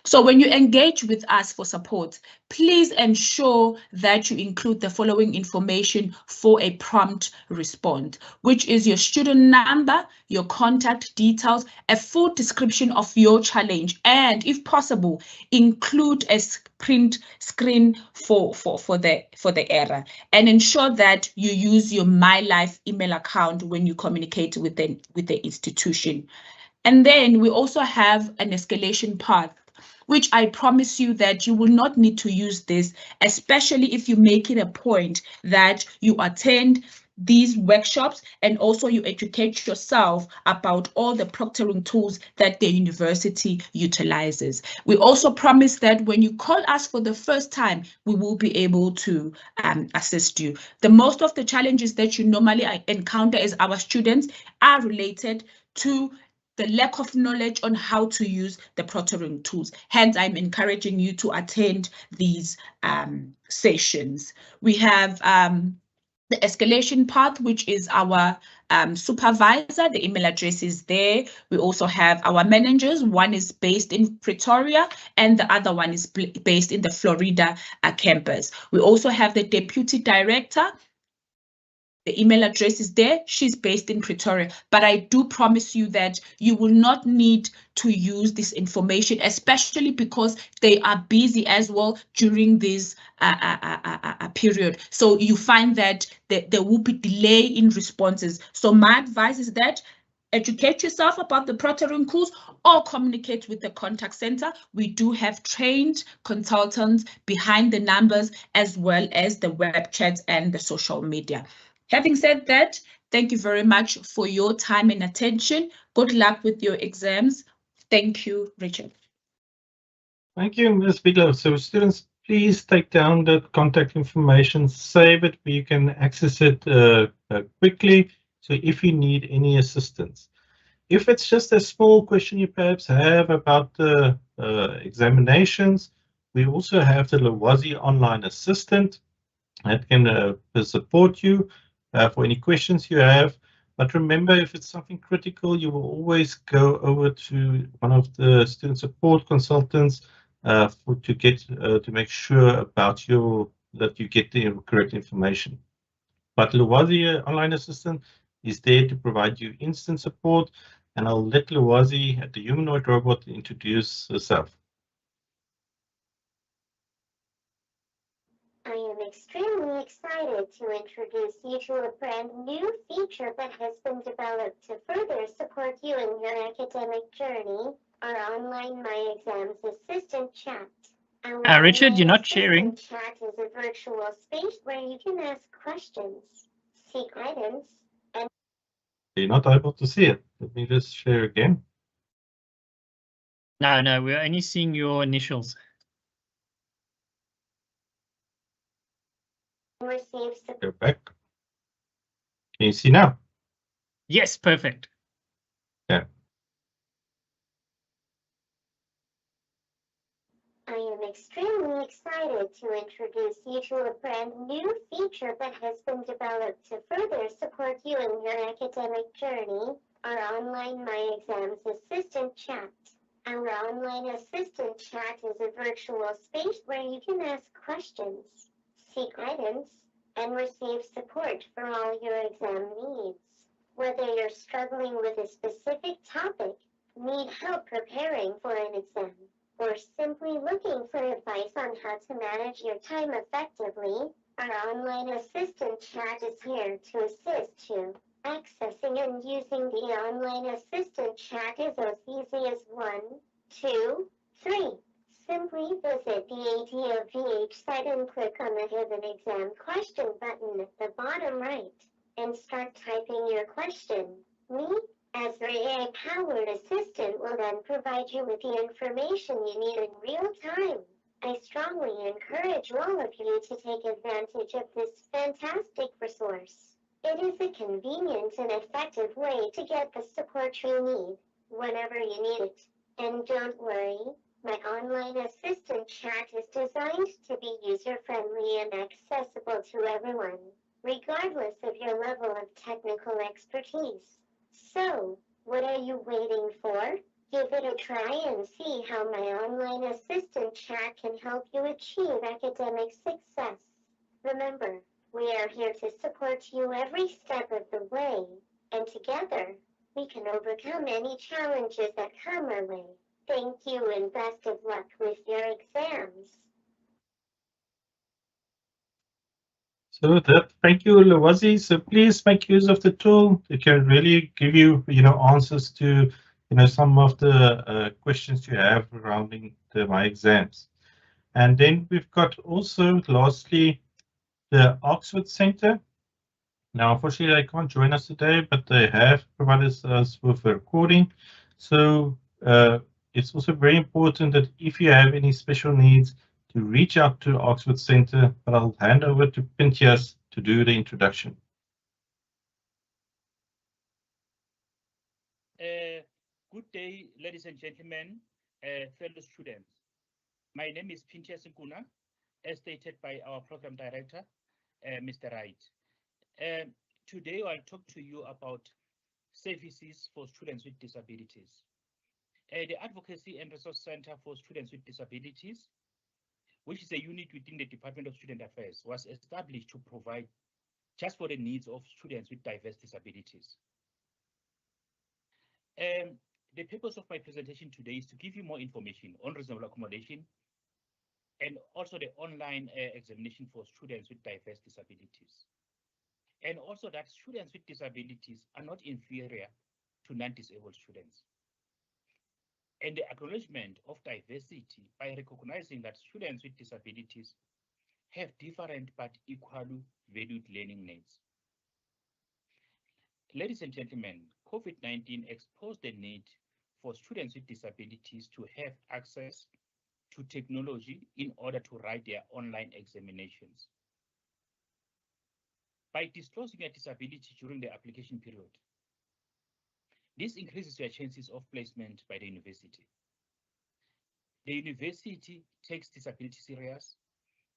So when you engage with us for support, please ensure that you include the following information for a prompt response, which is your student number, your contact details, a full description of your challenge, and if possible, include a print screen for the error, and ensure that you use your MyLife email account when you communicate with the institution. And then we also have an escalation path, which I promise you that you will not need to use this, especially if you make it a point that you attend these workshops and also you educate yourself about all the proctoring tools that the university utilizes. We also promise that when you call us for the first time, we will be able to assist you. The most of the challenges that you normally encounter as our students are related to the lack of knowledge on how to use the proctoring tools. Hence, I'm encouraging you to attend these sessions. We have the escalation path, which is our supervisor. The email address is there. We also have our managers. One is based in Pretoria and the other one is based in the Florida campus. We also have the deputy director. The email address is there. She's based in Pretoria, but I do promise you that you will not need to use this information, especially because they are busy as well during this period. So you find that there will be delay in responses. So my advice is that educate yourself about the proctoring tools or communicate with the contact center. We do have trained consultants behind the numbers as well as the web chats and the social media. Having said that, thank you very much for your time and attention. Good luck with your exams. Thank you, Richard. Thank you, Ms. Biglow. So students, please take down the contact information, save it where you can access it quickly. So if you need any assistance. If it's just a small question you perhaps have about the examinations, we also have the Lwazi online assistant that can support you for any questions you have. But remember, if it's something critical, you will always go over to one of the student support consultants to make sure about that you get the correct information. But Lwazi online assistant is there to provide you instant support, and I'll let Lwazi at the humanoid robot introduce herself. am extremely excited to introduce you to a brand new feature that has been developed to further support you in your academic journey, our online myExams assistant chat. Richard, you're not sharing. Chat is a virtual space where you can ask questions, seek guidance, and You're not able to see it. Let me just share again. No, we're only seeing your initials. receive support. Go back. Can you see now? Yes, perfect. Yeah. I am extremely excited to introduce you to a brand new feature that has been developed to further support you in your academic journey, our online myExams assistant chat. Our online assistant chat is a virtual space where you can ask questions, seek guidance, and receive support for all your exam needs. Whether you're struggling with a specific topic, need help preparing for an exam, or simply looking for advice on how to manage your time effectively, our online assistant chat is here to assist you. Accessing and using the online assistant chat is as easy as 1, 2, 3. Simply visit the ADOVH site and click on the Hidden Exam Question button at the bottom right, and start typing your question. Me, as the AI-powered assistant, will then provide you with the information you need in real time. I strongly encourage all of you to take advantage of this fantastic resource. It is a convenient and effective way to get the support you need, whenever you need it. And don't worry, my online assistant chat is designed to be user-friendly and accessible to everyone, regardless of your level of technical expertise. So, what are you waiting for? Give it a try and see how my online assistant chat can help you achieve academic success. Remember, we are here to support you every step of the way, and together, we can overcome any challenges that come our way. Thank you and best of luck with your exams. So thank you, Lawazi. So please make use of the tool. It can really give you, answers to, some of the questions you have surrounding the myExams. And then we've got also, lastly, the Oxford Center. Now, unfortunately, they can't join us today, but they have provided us with a recording. So it's also very important that if you have any special needs, to reach out to Oxford Center, but I'll hand over to Pintias to do the introduction. Good day, ladies and gentlemen, fellow students. My name is Pintias Nkuna, as stated by our program director, Mr. Wright. Today I'll talk to you about services for students with disabilities. The Advocacy and Resource Center for Students with Disabilities, which is a unit within the Department of Student Affairs, was established to provide just for the needs of students with diverse disabilities. The purpose of my presentation today is to give you more information on reasonable accommodation and also the online examination for students with diverse disabilities. And also that students with disabilities are not inferior to non-disabled students. And the acknowledgement of diversity by recognizing that students with disabilities have different but equally valued learning needs. Ladies and gentlemen, COVID-19 exposed the need for students with disabilities to have access to technology in order to write their online examinations. By disclosing a disability during the application period, this increases your chances of placement by the university. The university takes disability serious.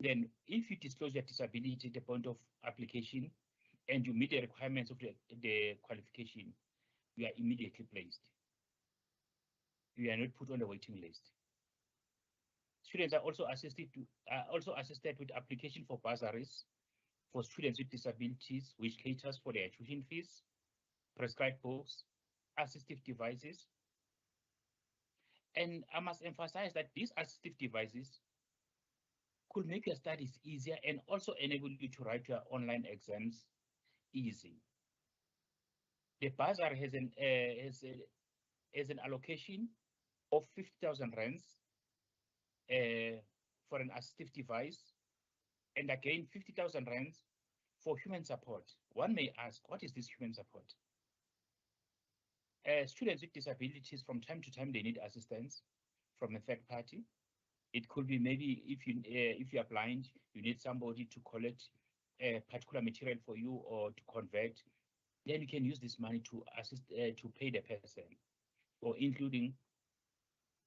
Then if you disclose your disability at the point of application and you meet the requirements of the qualification, you are immediately placed. You are not put on the waiting list. Students are also assisted with application for bursaries for students with disabilities, which caters for their tuition fees, prescribed books, assistive devices. And I must emphasize that these assistive devices could make your studies easier and also enable you to write your online exams easy. The bursary has an allocation of 50,000 rands for an assistive device, and again 50,000 rands for human support. One may ask, what is this human support? Students with disabilities, from time to time, they need assistance from a third party. It could be maybe if you are blind, you need somebody to collect a particular material for you or to convert. Then you can use this money to assist to pay the person, or including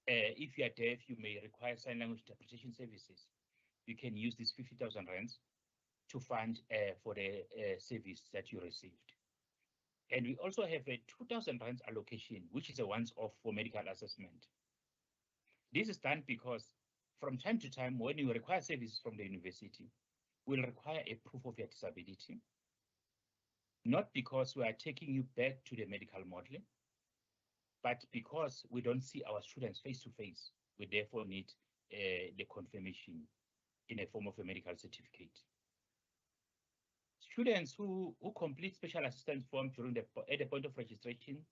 if you are deaf, you may require sign language interpretation services. You can use this 50,000 rands to fund for the service that you received. And we also have a 2,000 rands allocation, which is a once-off for medical assessment. This is done because from time to time, when you require services from the university, we'll require a proof of your disability. Not because we are taking you back to the medical model, but because we don't see our students face to face, we therefore need the confirmation in a form of a medical certificate. Students who complete special assistance form during at the point of registration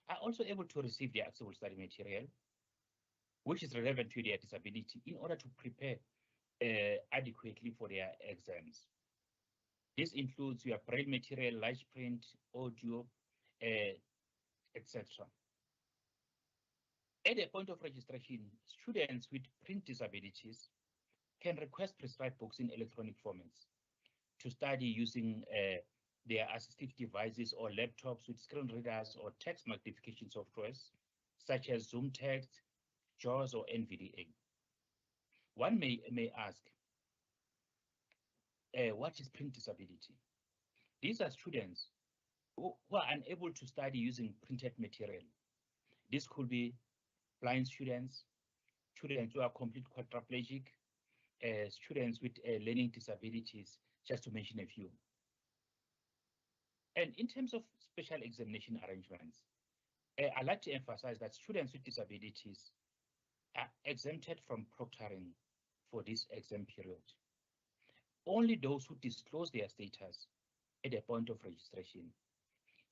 are also able to receive their accessible study material, which is relevant to their disability, in order to prepare adequately for their exams. This includes your braille material, large print, audio, etc. At the point of registration, students with print disabilities can request prescribed books in electronic formats to study using their assistive devices or laptops with screen readers or text magnification softwares, such as Zoom Text, JAWS, or NVDA. One may ask, what is print disability? These are students who are unable to study using printed material. This could be blind students, students who are complete quadriplegic, students with learning disabilities, just to mention a few. And in terms of special examination arrangements, I'd like to emphasize that students with disabilities are exempted from proctoring for this exam period. Only those who disclose their status at the point of registration.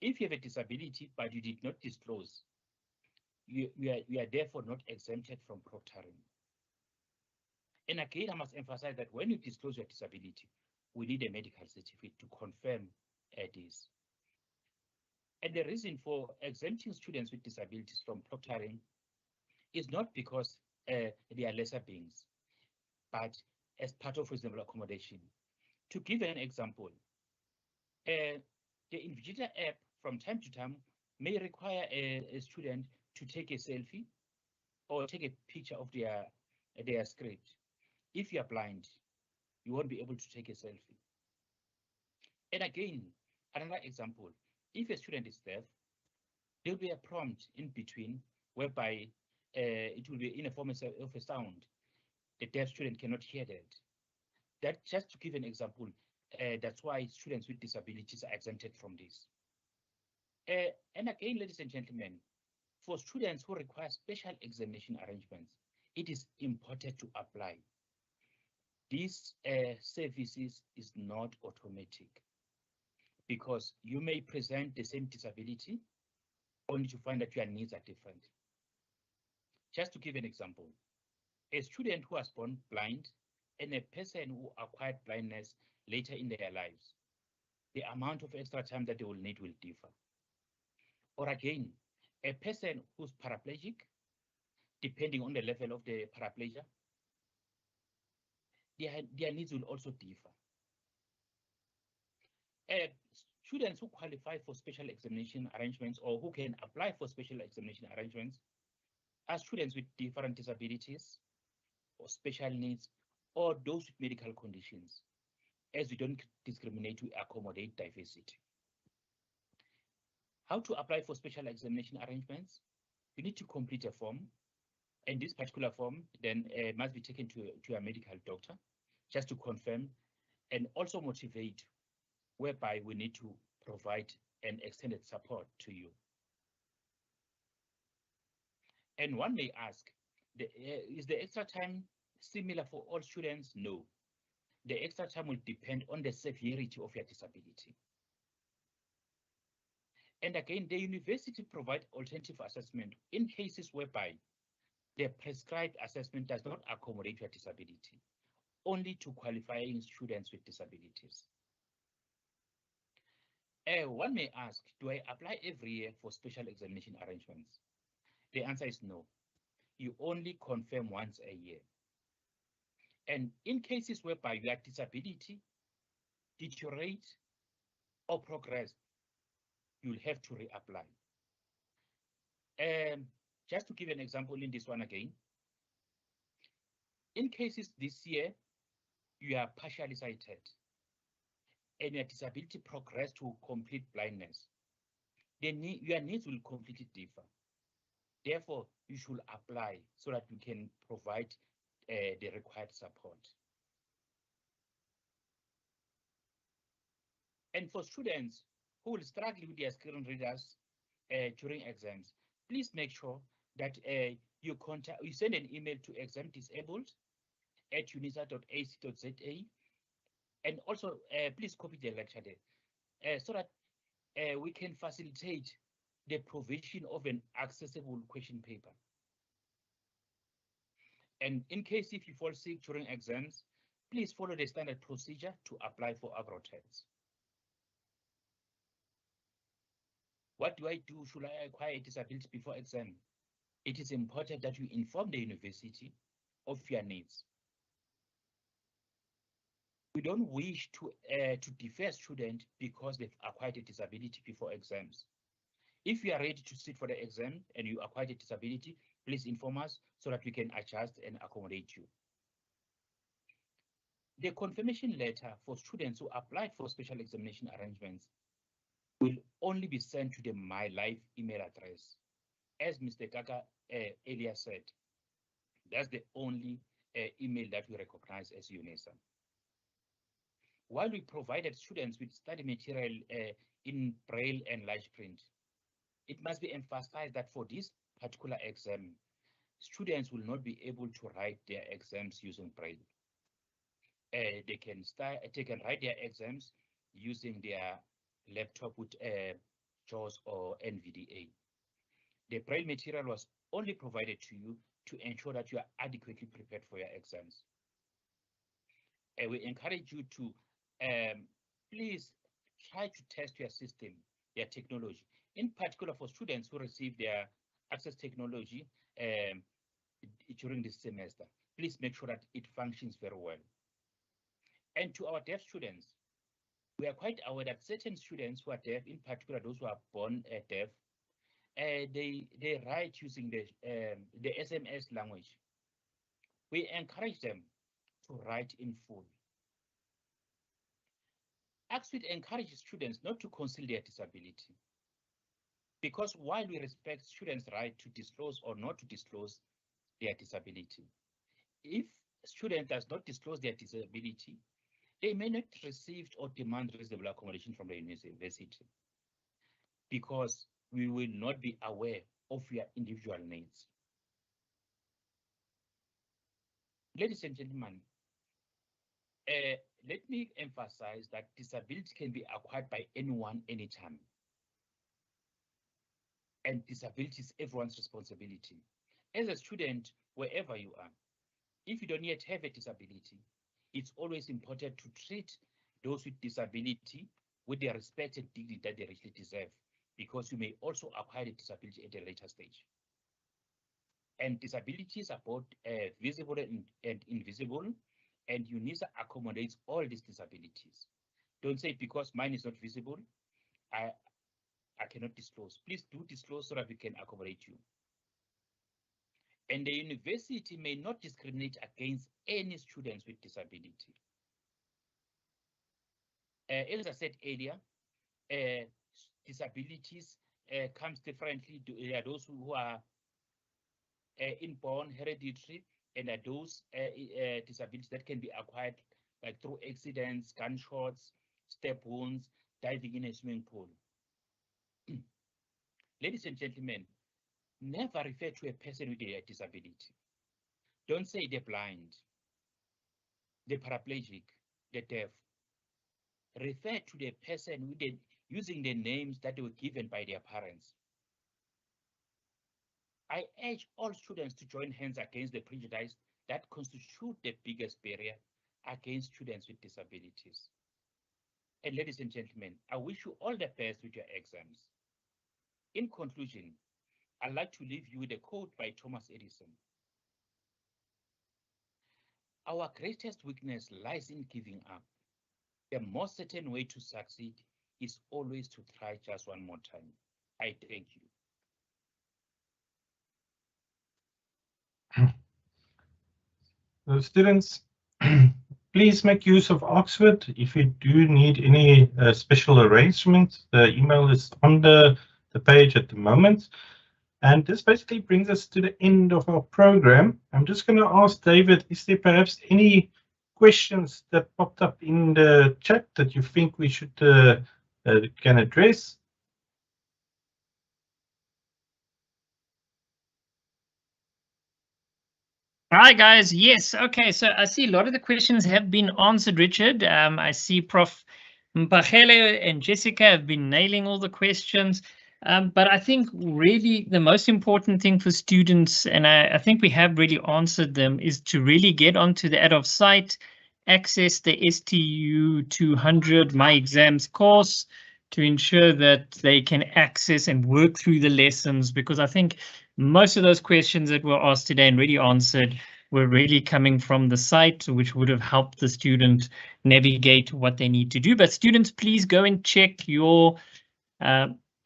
If you have a disability but you did not disclose, you are therefore not exempted from proctoring. And again, I must emphasize that when you disclose your disability, we need a medical certificate to confirm this. And the reason for exempting students with disabilities from proctoring is not because they are lesser beings, but as part of reasonable accommodation. To give an example, the Invigilator app from time to time may require a student to take a selfie or take a picture of their script. If you are blind, you won't be able to take a selfie. And again, another example, if a student is deaf, there'll be a prompt in between whereby it will be in a form of a sound. The deaf student cannot hear that. That, just to give an example, that's why students with disabilities are exempted from this. And again, ladies and gentlemen, for students who require special examination arrangements, it is important to apply. These services is not automatic, because you may present the same disability only to find that your needs are different. Just to give an example, a student who was born blind and a person who acquired blindness later in their lives, the amount of extra time that they will need will differ. Or again, a person who's paraplegic, depending on the level of the paraplegia, their needs will also differ. Students who qualify for special examination arrangements or who can apply for special examination arrangements are students with different disabilities or special needs, or those with medical conditions, as we don't discriminate to accommodate diversity. How to apply for special examination arrangements? You need to complete a form, and this particular form then must be taken to a medical doctor just to confirm and also motivate, whereby we need to provide an extended support to you. And one may ask, is the extra time similar for all students? No. The extra time will depend on the severity of your disability. And again, the university provides alternative assessment in cases whereby the prescribed assessment does not accommodate your disability, only to qualifying students with disabilities. One may ask, do I apply every year for special examination arrangements? The answer is no. You only confirm once a year. And in cases whereby your disability deteriorate or progress, you'll have to reapply. Just to give an example in this one again, in cases this year, you are partially sighted and your disability progress to complete blindness, then your needs will completely differ. Therefore, you should apply so that you can provide the required support. And for students who will struggle with their screen readers during exams, please make sure that you send an email to examdisabled@unisa.ac.za, and also please copy the lecture there so that we can facilitate the provision of an accessible question paper. And in case if you fall sick during exams, please follow the standard procedure to apply for agro-tests. What do I do? Should I acquire a disability before exam? It is important that you inform the university of your needs. We don't wish to defer a student because they've acquired a disability before exams. If you are ready to sit for the exam and you acquired a disability, please inform us so that we can adjust and accommodate you. The confirmation letter for students who applied for special examination arrangements will only be sent to the mylife email address. As Mr. Kaka earlier said, that's the only email that we recognize as UNISA. While we provided students with study material in Braille and large print, it must be emphasized that for this particular exam, students will not be able to write their exams using Braille. They can write their exams using their laptop with JAWS or NVDA. The Braille material was only provided to you to ensure that you are adequately prepared for your exams. We encourage you to please try to test your system, your technology, in particular for students who receive their access technology during this semester. Please make sure that it functions very well. And to our deaf students, we are quite aware that certain students who are deaf, in particular those who are born deaf, they write using the SMS language. We encourage them to write in full. Axfit encourages students not to conceal their disability, because while we respect students' right to disclose or not to disclose their disability, if a student does not disclose their disability, they may not receive or demand reasonable accommodation from the university, because we will not be aware of your individual needs. Ladies and gentlemen, let me emphasize that disability can be acquired by anyone, anytime. And disability is everyone's responsibility. As a student, wherever you are, if you don't yet have a disability, it's always important to treat those with disability with the respect and dignity that they really deserve, because you may also acquire a disability at a later stage. And disabilities are both visible and invisible, and UNISA accommodates all these disabilities. Don't say because mine is not visible, I cannot disclose. Please do disclose so that we can accommodate you. And the university may not discriminate against any students with disability. As I said earlier, disabilities comes differently. There are those who are inborn, hereditary, and are those disabilities that can be acquired like through accidents, gunshots, step wounds, diving in a swimming pool. Ladies and gentlemen, never refer to a person with a disability. Don't say the blind, the paraplegic, the deaf. Refer to the person using the names that were given by their parents. I urge all students to join hands against the prejudice that constitute the biggest barrier against students with disabilities. And ladies and gentlemen, I wish you all the best with your exams. In conclusion, I'd like to leave you with a quote by Thomas Edison. Our greatest weakness lies in giving up. The most certain way to succeed is always to try just one more time. I thank you. Students, please make use of Oxford. If you do need any special arrangement, the email is on the page at the moment. And this basically brings us to the end of our program. I'm just going to ask David, is there perhaps any questions that popped up in the chat that you think we should can address? Hi guys, yes, okay, so I see a lot of the questions have been answered, Richard. I see Prof. Mpagele and Jessica have been nailing all the questions. But I think really the most important thing for students, and I think we have really answered them, is to really get onto the ADOF site, access the STU 200 myExams course to ensure that they can access and work through the lessons, because I think most of those questions that were asked today and really answered were really coming from the site, which would have helped the student navigate what they need to do. But students, please go and check your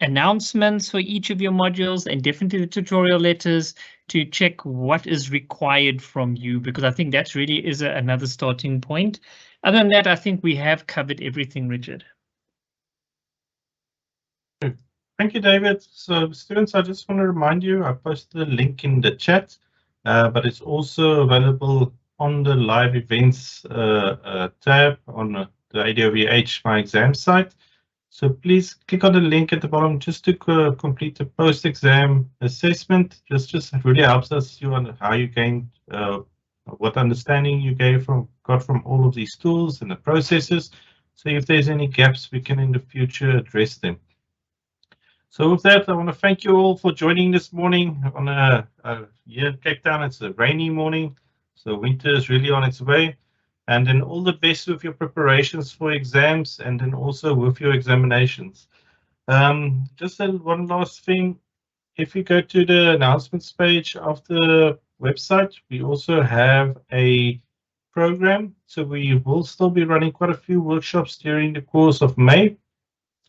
announcements for each of your modules and definitely the tutorial letters to check what is required from you, because I think that really is another starting point. Other than that, I think we have covered everything, Richard. Thank you, David. So students, I just want to remind you, I posted a link in the chat, but it's also available on the live events tab on the ADOVH myExams site. So please click on the link at the bottom just to complete the post-exam assessment. This just really helps us see on how you gained, what understanding you got from all of these tools and the processes. So if there's any gaps, we can in the future address them. So with that, I want to thank you all for joining this morning on here in Cape Town. It's a rainy morning, so winter is really on its way. And then all the best with your preparations for exams and then also with your examinations. Just one last thing. If you go to the announcements page of the website, we also have a program. So we will still be running quite a few workshops during the course of May.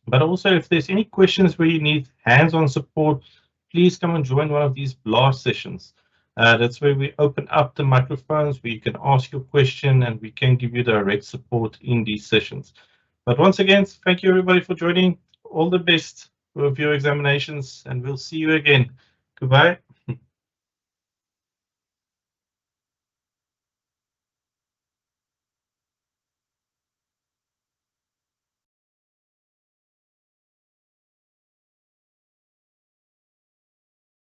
But also, if there's any questions where you need hands-on support, please come and join one of these blast sessions. That's where we open up the microphones where you can ask your question and we can give you direct support in these sessions. But once again, thank you everybody for joining. All the best with your examinations and we'll see you again. Goodbye.